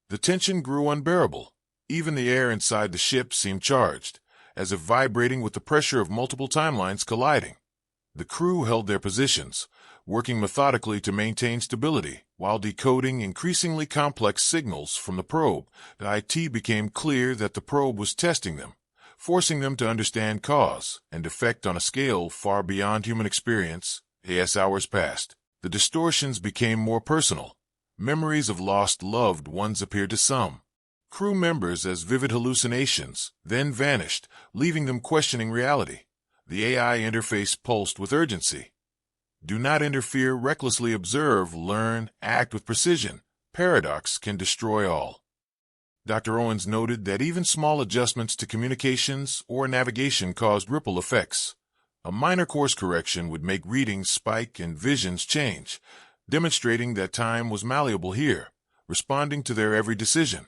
The tension grew unbearable. Even the air inside the ship seemed charged, as if vibrating with the pressure of multiple timelines colliding. The crew held their positions, working methodically to maintain stability while decoding increasingly complex signals from the probe. It became clear that the probe was testing them, forcing them to understand cause and effect on a scale far beyond human experience. As hours passed, the distortions became more personal. Memories of lost loved ones appeared to some crew members as vivid hallucinations, then vanished, leaving them questioning reality. The AI interface pulsed with urgency. "Do not interfere, recklessly observe, learn, act with precision. Paradox can destroy all." Dr. Owens noted that even small adjustments to communications or navigation caused ripple effects. A minor course correction would make readings spike and visions change, demonstrating that time was malleable here, responding to their every decision.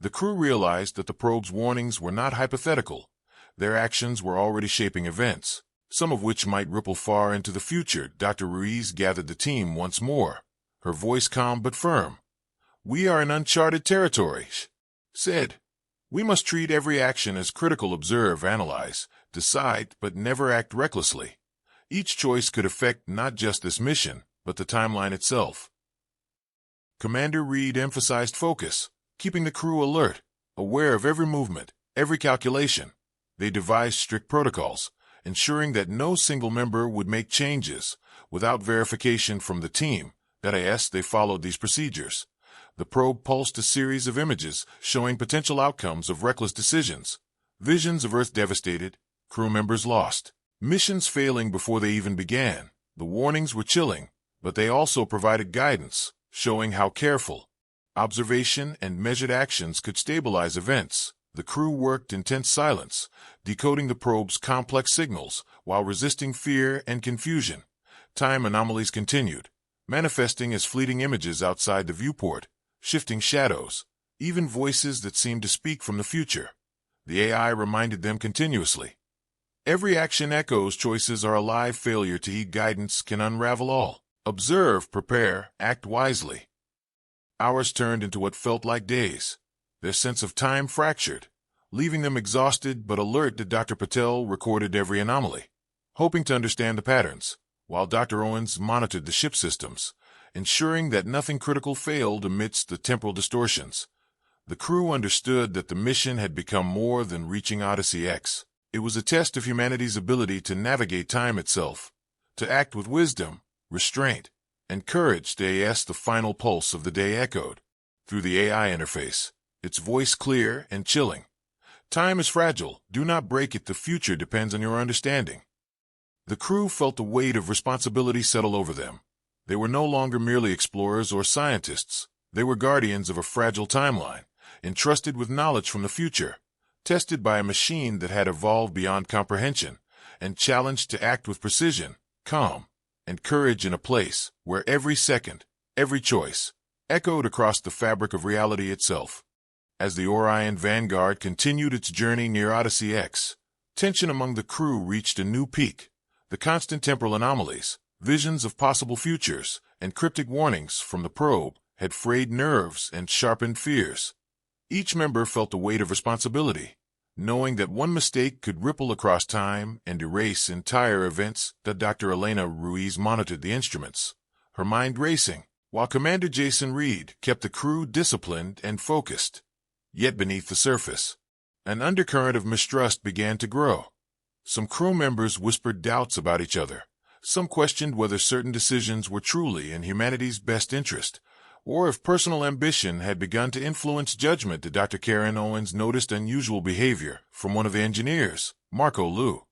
The crew realized that the probe's warnings were not hypothetical. Their actions were already shaping events, some of which might ripple far into the future. Dr. Ruiz gathered the team once more, her voice calm but firm. "We are in uncharted territory," she said. "We must treat every action as critical, observe, analyze, decide, but never act recklessly. Each choice could affect not just this mission, but the timeline itself." Commander Reed emphasized focus, keeping the crew alert, aware of every movement, every calculation. They devised strict protocols, ensuring that no single member would make changes without verification from the team. They followed these procedures. The probe pulsed a series of images showing potential outcomes of reckless decisions. Visions of Earth devastated, crew members lost, missions failing before they even began. The warnings were chilling, but they also provided guidance, showing how careful observation and measured actions could stabilize events. The crew worked in tense silence, decoding the probe's complex signals while resisting fear and confusion. Time anomalies continued, manifesting as fleeting images outside the viewport, shifting shadows, even voices that seemed to speak from the future. The AI reminded them continuously. Every action echoes, choices are a live, failure to heed guidance can unravel all. Observe, prepare, act wisely. Hours turned into what felt like days. Their sense of time fractured, leaving them exhausted but alert. Dr. Patel recorded every anomaly, hoping to understand the patterns, while Dr. Owens monitored the ship systems, ensuring that nothing critical failed amidst the temporal distortions. The crew understood that the mission had become more than reaching Odyssey X. It was a test of humanity's ability to navigate time itself, to act with wisdom, restraint, and courage. The final pulse of the day echoed through the AI interface, its voice clear and chilling. "Time is fragile. Do not break it. The future depends on your understanding." The crew felt the weight of responsibility settle over them. They were no longer merely explorers or scientists. They were guardians of a fragile timeline, entrusted with knowledge from the future, tested by a machine that had evolved beyond comprehension, and challenged to act with precision, calm, and courage in a place where every second, every choice, echoed across the fabric of reality itself. As the Orion Vanguard continued its journey near Odyssey X, tension among the crew reached a new peak. The constant temporal anomalies, visions of possible futures, and cryptic warnings from the probe had frayed nerves and sharpened fears. Each member felt the weight of responsibility, knowing that one mistake could ripple across time and erase entire events. Dr. Elena Ruiz monitored the instruments, her mind racing, while Commander Jason Reed kept the crew disciplined and focused. Yet beneath the surface, an undercurrent of mistrust began to grow. Some crew members whispered doubts about each other. Some questioned whether certain decisions were truly in humanity's best interest, or if personal ambition had begun to influence judgment. Dr. Karen Owens noticed unusual behavior from one of the engineers, Marco Liu,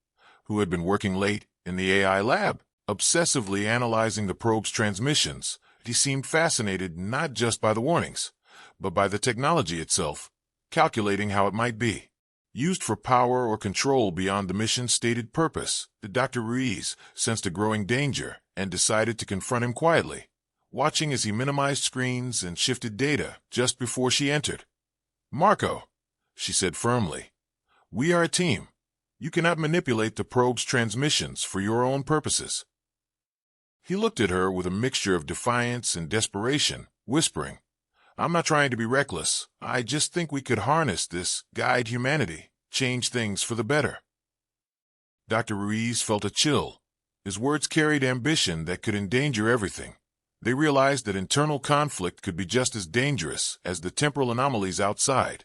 who had been working late in the AI lab. Obsessively analyzing the probe's transmissions, he seemed fascinated not just by the warnings, but by the technology itself, calculating how it might be used for power or control beyond the mission's stated purpose. Dr. Ruiz sensed a growing danger and decided to confront him quietly, watching as he minimized screens and shifted data just before she entered. "Marco," she said firmly, "we are a team. You cannot manipulate the probe's transmissions for your own purposes." He looked at her with a mixture of defiance and desperation, whispering, "I'm not trying to be reckless. I just think we could harness this, guide humanity, change things for the better." Dr. Ruiz felt a chill. His words carried ambition that could endanger everything. They realized that internal conflict could be just as dangerous as the temporal anomalies outside.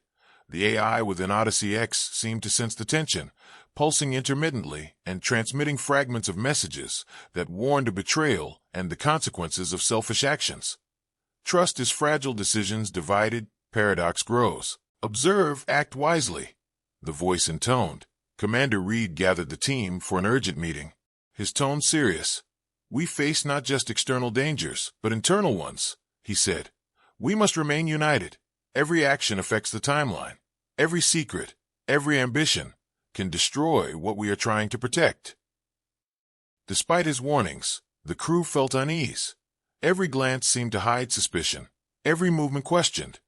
The AI within Odyssey X seemed to sense the tension, pulsing intermittently and transmitting fragments of messages that warned of betrayal and the consequences of selfish actions. Trust is fragile, decisions divided, paradox grows. Observe, act wisely. The voice intoned. Commander Reed gathered the team for an urgent meeting, his tone serious. "We face not just external dangers, but internal ones," he said. "We must remain united. Every action affects the timeline. Every secret, every ambition, can destroy what we are trying to protect." Despite his warnings, the crew felt unease. Every glance seemed to hide suspicion, every movement questioned.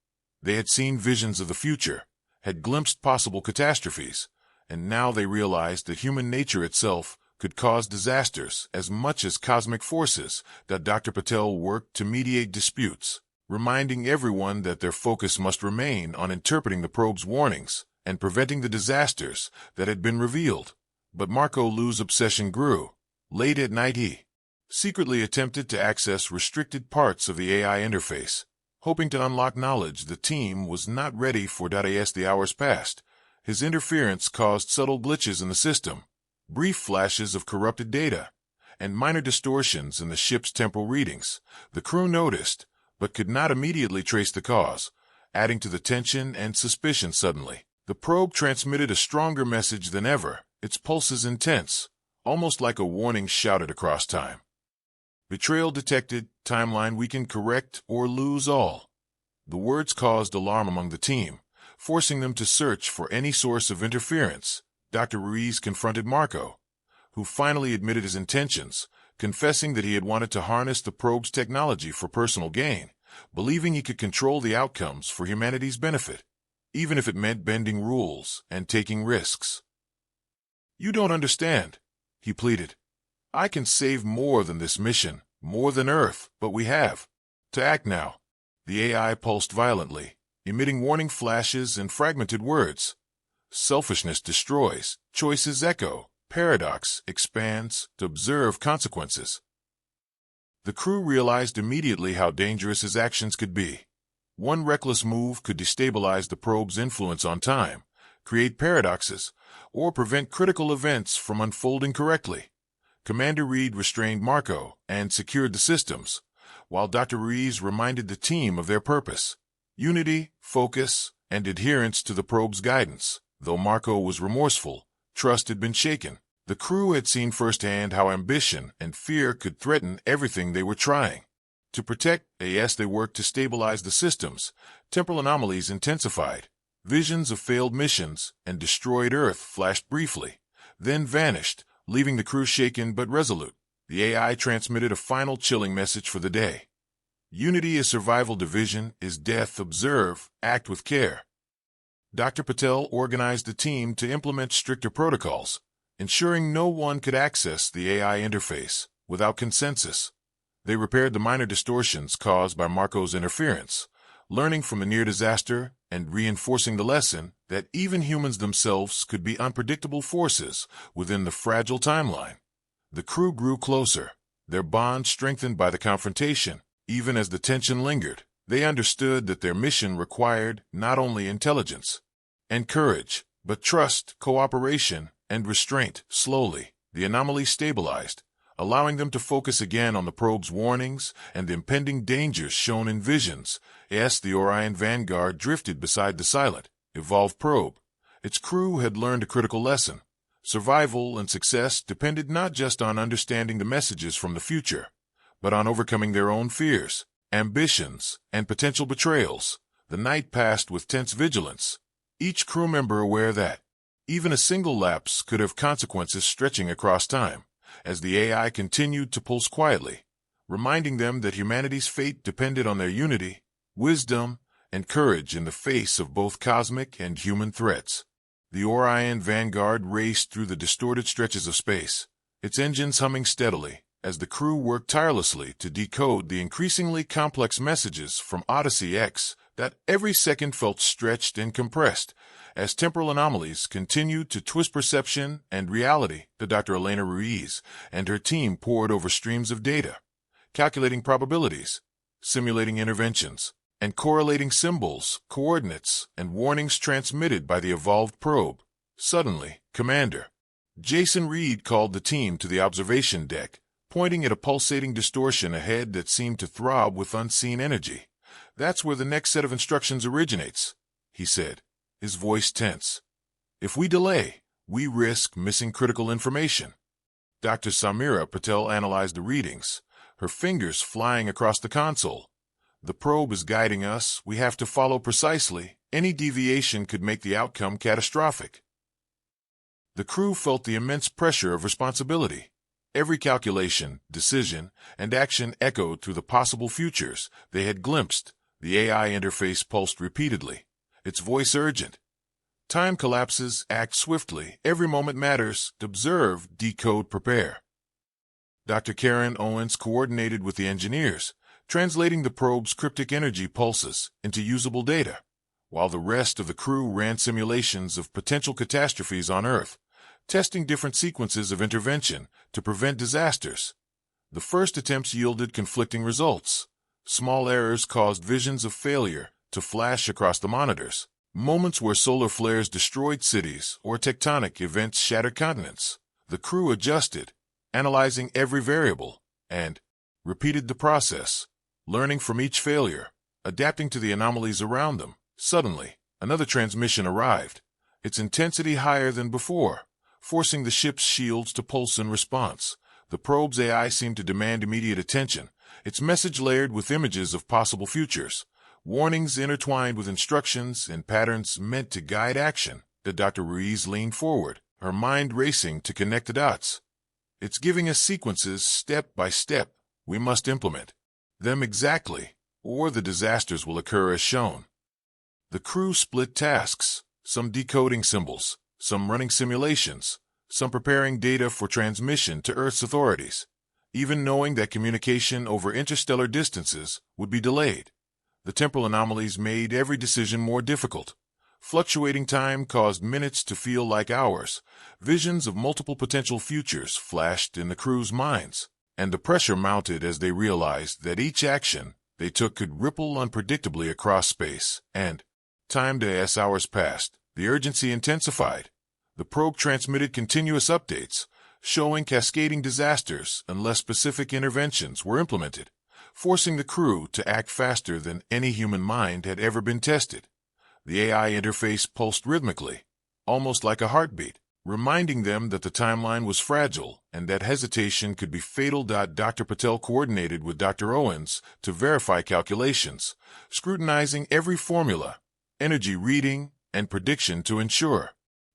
They had seen visions of the future, had glimpsed possible catastrophes, and now they realized that human nature itself could cause disasters as much as cosmic forces. That Dr. Patel worked to mediate disputes, reminding everyone that their focus must remain on interpreting the probe's warnings and preventing the disasters that had been revealed. But Marco Lu's obsession grew. Late at night he secretly attempted to access restricted parts of the AI interface, hoping to unlock knowledge the team was not ready for. As the hours passed, his interference caused subtle glitches in the system, brief flashes of corrupted data, and minor distortions in the ship's temporal readings. The crew noticed, but could not immediately trace the cause, adding to the tension and suspicion. Suddenly, the probe transmitted a stronger message than ever, its pulses intense, almost like a warning shouted across time. "Betrayal detected, timeline weakened, correct or lose all." The words caused alarm among the team, forcing them to search for any source of interference. Dr. Ruiz confronted Marco, who finally admitted his intentions, confessing that he had wanted to harness the probe's technology for personal gain, believing he could control the outcomes for humanity's benefit, even if it meant bending rules and taking risks. "You don't understand," he pleaded. "I can save more than this mission, more than Earth, but we have to act now." The AI pulsed violently, emitting warning flashes and fragmented words. "Selfishness destroys, choices echo, paradox expands, to observe consequences." The crew realized immediately how dangerous his actions could be. One reckless move could destabilize the probe's influence on time, create paradoxes, or prevent critical events from unfolding correctly. Commander Reed restrained Marco and secured the systems, while Dr. Ruiz reminded the team of their purpose: unity, focus, and adherence to the probe's guidance. Though Marco was remorseful, trust had been shaken. The crew had seen firsthand how ambition and fear could threaten everything they were trying to protect. As they worked to stabilize the systems, temporal anomalies intensified. Visions of failed missions and destroyed Earth flashed briefly, then vanished, leaving the crew shaken but resolute. The AI transmitted a final chilling message for the day: unity is survival, division is death. Observe, act with care. Dr. Patel organized the team to implement stricter protocols, ensuring no one could access the AI interface without consensus. They repaired the minor distortions caused by Marco's interference, learning from the near disaster and reinforcing the lesson that even humans themselves could be unpredictable forces within the fragile timeline. The crew grew closer, their bond strengthened by the confrontation. Even as the tension lingered, they understood that their mission required not only intelligence and courage, but trust, cooperation, and restraint. Slowly, the anomaly stabilized, allowing them to focus again on the probe's warnings and the impending dangers shown in visions. The Orion Vanguard drifted beside the silent, evolved probe. Its crew had learned a critical lesson: Survival and success depended not just on understanding the messages from the future, but on overcoming their own fears, ambitions, and potential betrayals. The night passed with tense vigilance, each crew member aware that even a single lapse could have consequences stretching across time, as the AI continued to pulse quietly, reminding them that humanity's fate depended on their unity, wisdom, and courage in the face of both cosmic and human threats. The Orion Vanguard raced through the distorted stretches of space, its engines humming steadily, as the crew worked tirelessly to decode the increasingly complex messages from Odyssey X that every second felt stretched and compressed, as temporal anomalies continued to twist perception and reality. Dr. Elena Ruiz and her team pored over streams of data, calculating probabilities, simulating interventions, and correlating symbols, coordinates, and warnings transmitted by the evolved probe. Suddenly, Commander Jason Reed called the team to the observation deck, pointing at a pulsating distortion ahead that seemed to throb with unseen energy. "That's where the next set of instructions originates," he said, his voice tense. "If we delay, we risk missing critical information." Dr. Samira Patel analyzed the readings, her fingers flying across the console. "The probe is guiding us. We have to follow precisely. Any deviation could make the outcome catastrophic." The crew felt the immense pressure of responsibility. Every calculation, decision, and action echoed through the possible futures they had glimpsed. The AI interface pulsed repeatedly, its voice urgent. "Time collapses. Act swiftly. Every moment matters. Observe, decode, prepare." Dr. Karen Owens coordinated with the engineers, translating the probe's cryptic energy pulses into usable data, while the rest of the crew ran simulations of potential catastrophes on Earth, testing different sequences of intervention to prevent disasters. The first attempts yielded conflicting results. Small errors caused visions of failure to flash across the monitors, moments where solar flares destroyed cities or tectonic events shattered continents. The crew adjusted, analyzing every variable, and repeated the process, learning from each failure, adapting to the anomalies around them. Suddenly, another transmission arrived, its intensity higher than before, forcing the ship's shields to pulse in response. The probe's AI seemed to demand immediate attention, its message layered with images of possible futures, warnings intertwined with instructions and patterns meant to guide action. Dr. Ruiz leaned forward, her mind racing to connect the dots. "It's giving us sequences step by step. We must implement them exactly, or the disasters will occur as shown." The crew split tasks, some decoding symbols, some running simulations, some preparing data for transmission to Earth's authorities, even knowing that communication over interstellar distances would be delayed. The temporal anomalies made every decision more difficult. Fluctuating time caused minutes to feel like hours. Visions of multiple potential futures flashed in the crew's minds, and the pressure mounted as they realized that each action they took could ripple unpredictably across space. And time as hours passed, the urgency intensified. The probe transmitted continuous updates, showing cascading disasters unless specific interventions were implemented, forcing the crew to act faster than any human mind had ever been tested. The AI interface pulsed rhythmically, almost like a heartbeat, reminding them that the timeline was fragile and that hesitation could be fatal. Dr. Patel coordinated with Dr. Owens to verify calculations, scrutinizing every formula, energy reading, and prediction to ensure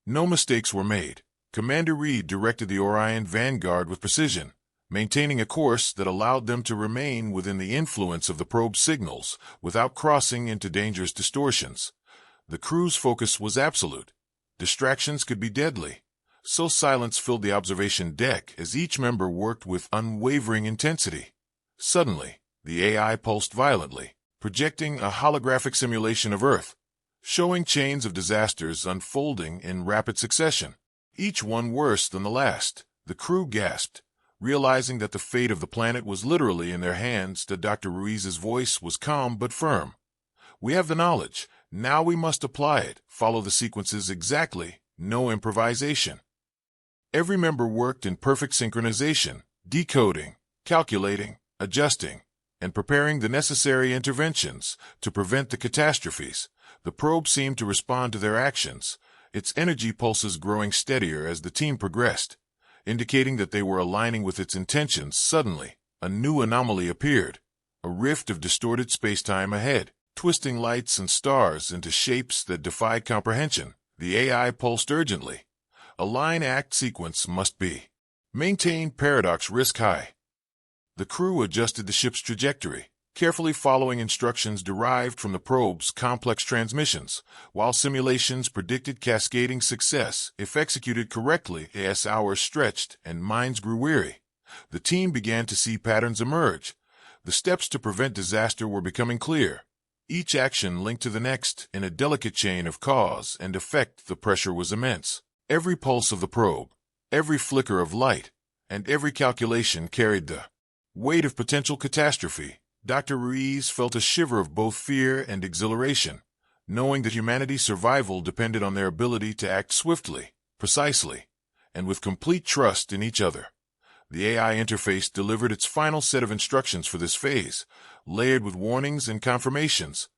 no mistakes were made. Commander Reed directed the Orion Vanguard with precision, maintaining a course that allowed them to remain within the influence of the probe's signals without crossing into dangerous distortions. The crew's focus was absolute. Distractions could be deadly, so silence filled the observation deck as each member worked with unwavering intensity. Suddenly, the AI pulsed violently, projecting a holographic simulation of Earth, showing chains of disasters unfolding in rapid succession, each one worse than the last. The crew gasped, realizing that the fate of the planet was literally in their hands. Dr. Ruiz's voice was calm but firm. "We have the knowledge. Now we must apply it. Follow the sequences exactly. No improvisation." Every member worked in perfect synchronization, decoding, calculating, adjusting, and preparing the necessary interventions to prevent the catastrophes. The probe seemed to respond to their actions, its energy pulses growing steadier as the team progressed, indicating that they were aligning with its intentions. Suddenly, a new anomaly appeared, a rift of distorted spacetime ahead, twisting lights and stars into shapes that defied comprehension. The AI pulsed urgently. Align act sequence must be. Maintain paradox risk high. The crew adjusted the ship's trajectory, carefully following instructions derived from the probe's complex transmissions, while simulations predicted cascading success if executed correctly. As hours stretched and minds grew weary, the team began to see patterns emerge. The steps to prevent disaster were becoming clear, each action linked to the next in a delicate chain of cause and effect. The pressure was immense. Every pulse of the probe, every flicker of light, and every calculation carried the weight of potential catastrophe. Dr. Ruiz felt a shiver of both fear and exhilaration, knowing that humanity's survival depended on their ability to act swiftly, precisely, and with complete trust in each other. The AI interface delivered its final set of instructions for this phase, layered with warnings and confirmations.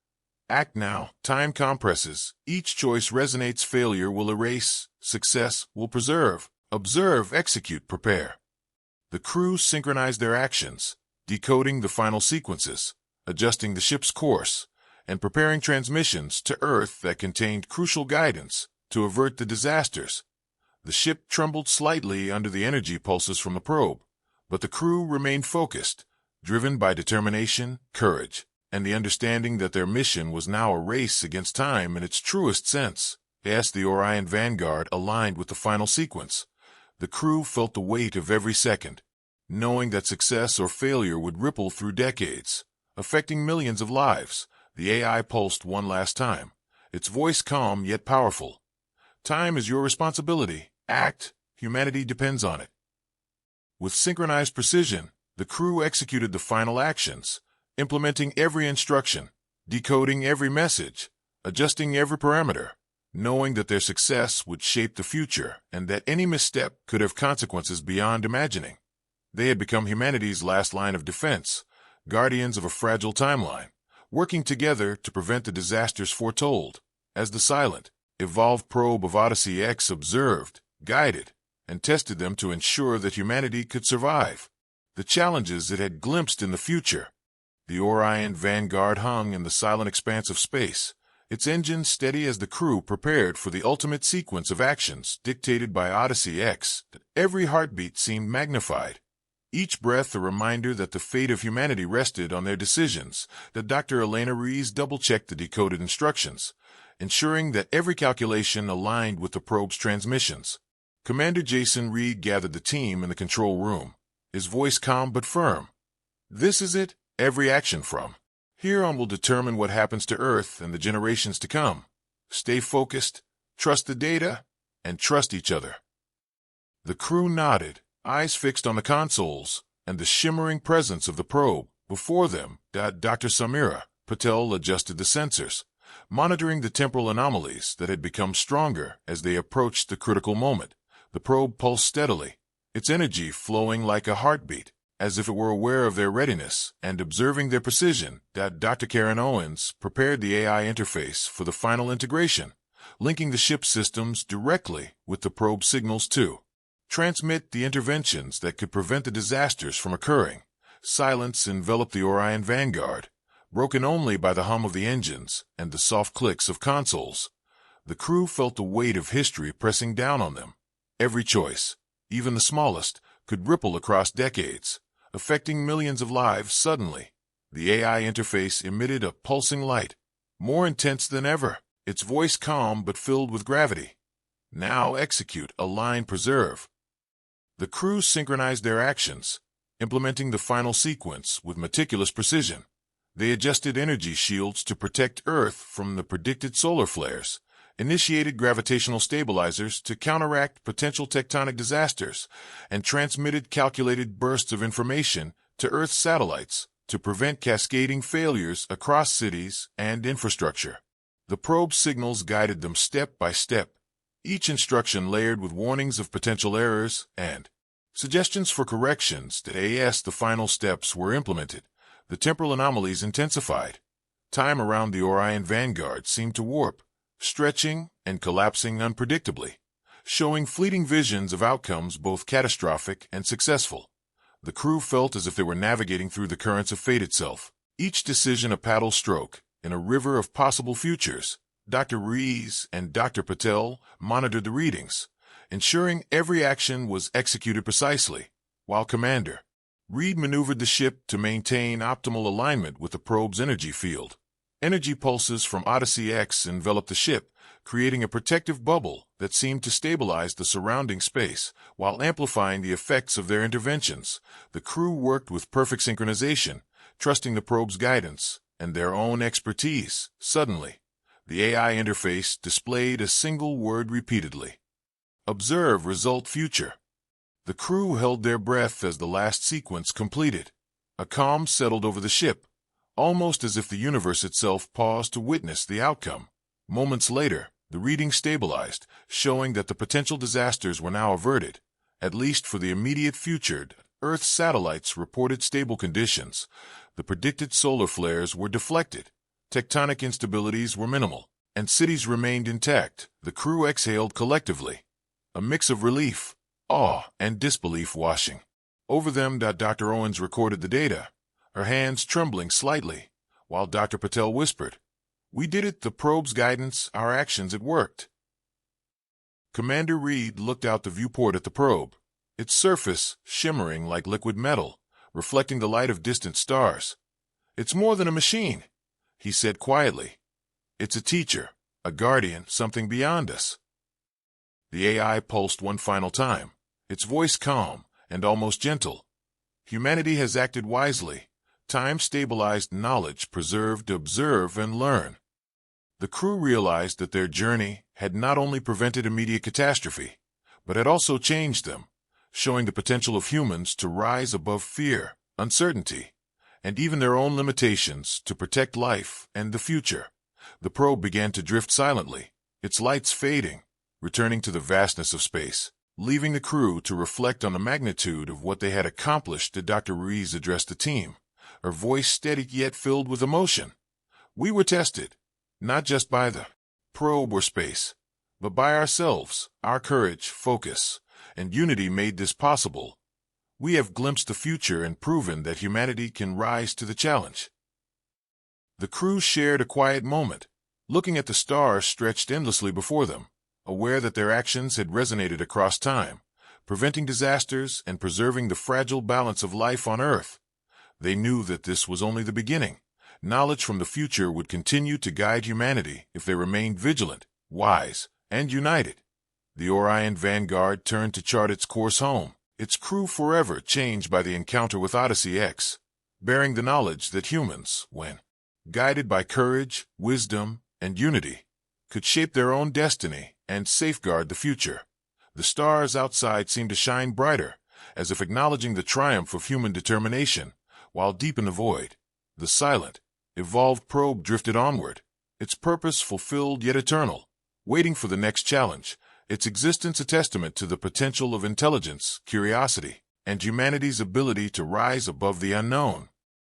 Act now. Time compresses. Each choice resonates. Failure will erase. Success will preserve. Observe, execute, prepare. The crew synchronized their actions, decoding the final sequences, adjusting the ship's course, and preparing transmissions to Earth that contained crucial guidance to avert the disasters. The ship trembled slightly under the energy pulses from the probe, but the crew remained focused, driven by determination, courage, and the understanding that their mission was now a race against time in its truest sense. As the Orion Vanguard aligned with the final sequence, the crew felt the weight of every second, knowing that success or failure would ripple through decades, affecting millions of lives. The AI pulsed one last time, its voice calm yet powerful. Time is your responsibility. Act. Humanity depends on it. With synchronized precision, the crew executed the final actions, implementing every instruction, decoding every message, adjusting every parameter, knowing that their success would shape the future and that any misstep could have consequences beyond imagining. They had become humanity's last line of defense, guardians of a fragile timeline, working together to prevent the disasters foretold. As the silent, evolved probe of Odyssey X observed, guided, and tested them to ensure that humanity could survive the challenges it had glimpsed in the future. The Orion Vanguard hung in the silent expanse of space, its engines steady as the crew prepared for the ultimate sequence of actions dictated by Odyssey X. Every heartbeat seemed magnified, each breath a reminder that the fate of humanity rested on their decisions. That Dr. Elena Ruiz double-checked the decoded instructions, ensuring that every calculation aligned with the probe's transmissions. Commander Jason Reed gathered the team in the control room, his voice calm but firm. This is it. Every action from here on will determine what happens to Earth and the generations to come. Stay focused, trust the data, and trust each other. The crew nodded, eyes fixed on the consoles and the shimmering presence of the probe before them. Dr. Samira Patel adjusted the sensors, monitoring the temporal anomalies that had become stronger as they approached the critical moment. The probe pulsed steadily, its energy flowing like a heartbeat, as if it were aware of their readiness and observing their precision. Dr. Karen Owens prepared the AI interface for the final integration, linking the ship's systems directly with the probe signals to transmit the interventions that could prevent the disasters from occurring. Silence enveloped the Orion Vanguard, broken only by the hum of the engines and the soft clicks of consoles. The crew felt the weight of history pressing down on them. Every choice, even the smallest, could ripple across decades, affecting millions of lives. Suddenly, the AI interface emitted a pulsing light, more intense than ever, its voice calm but filled with gravity. Now execute, align, preserve. The crew synchronized their actions, implementing the final sequence with meticulous precision. They adjusted energy shields to protect Earth from the predicted solar flares, initiated gravitational stabilizers to counteract potential tectonic disasters, and transmitted calculated bursts of information to Earth's satellites to prevent cascading failures across cities and infrastructure. The probe signals guided them step by step, each instruction layered with warnings of potential errors and suggestions for corrections. As the final steps were implemented, the temporal anomalies intensified. Time around the Orion Vanguard seemed to warp, stretching and collapsing unpredictably, showing fleeting visions of outcomes both catastrophic and successful. The crew felt as if they were navigating through the currents of fate itself, each decision a paddle stroke in a river of possible futures. Dr. Ruiz and Dr. Patel monitored the readings, ensuring every action was executed precisely, while Commander Reed maneuvered the ship to maintain optimal alignment with the probe's energy field. Energy pulses from Odyssey X enveloped the ship, creating a protective bubble that seemed to stabilize the surrounding space while amplifying the effects of their interventions. The crew worked with perfect synchronization, trusting the probe's guidance and their own expertise. Suddenly, the AI interface displayed a single word repeatedly. Observe result future. The crew held their breath as the last sequence completed. A calm settled over the ship, almost as if the universe itself paused to witness the outcome. Moments later, the reading stabilized, showing that the potential disasters were now averted, at least for the immediate future. Earth's satellites reported stable conditions. The predicted solar flares were deflected. Tectonic instabilities were minimal, and cities remained intact. The crew exhaled collectively, a mix of relief, awe, and disbelief washing over them. Dr. Owens recorded the data, her hands trembling slightly, while Dr. Patel whispered, "We did it, the probe's guidance, our actions, it worked." Commander Reed looked out the viewport at the probe, its surface shimmering like liquid metal, reflecting the light of distant stars. "It's more than a machine," he said quietly. "It's a teacher, a guardian, something beyond us." The AI pulsed one final time, its voice calm and almost gentle. "Humanity has acted wisely. Time stabilized, knowledge preserved. Observe and learn." The crew realized that their journey had not only prevented immediate catastrophe, but had also changed them, showing the potential of humans to rise above fear, uncertainty, and even their own limitations to protect life and the future. The probe began to drift silently, its lights fading, returning to the vastness of space, leaving the crew to reflect on the magnitude of what they had accomplished. Dr. Ruiz addressed the team, her voice steady yet filled with emotion. "We were tested, not just by the probe or space, but by ourselves. Our courage, focus, and unity made this possible. We have glimpsed the future and proven that humanity can rise to the challenge." The crew shared a quiet moment, looking at the stars stretched endlessly before them, aware that their actions had resonated across time, preventing disasters and preserving the fragile balance of life on Earth. They knew that this was only the beginning. Knowledge from the future would continue to guide humanity if they remained vigilant, wise, and united. The Orion Vanguard turned to chart its course home, its crew forever changed by the encounter with Odyssey X, bearing the knowledge that humans, when guided by courage, wisdom, and unity, could shape their own destiny and safeguard the future. The stars outside seemed to shine brighter, as if acknowledging the triumph of human determination, while deep in the void, the silent, evolved probe drifted onward, its purpose fulfilled yet eternal, waiting for the next challenge, its existence a testament to the potential of intelligence, curiosity, and humanity's ability to rise above the unknown.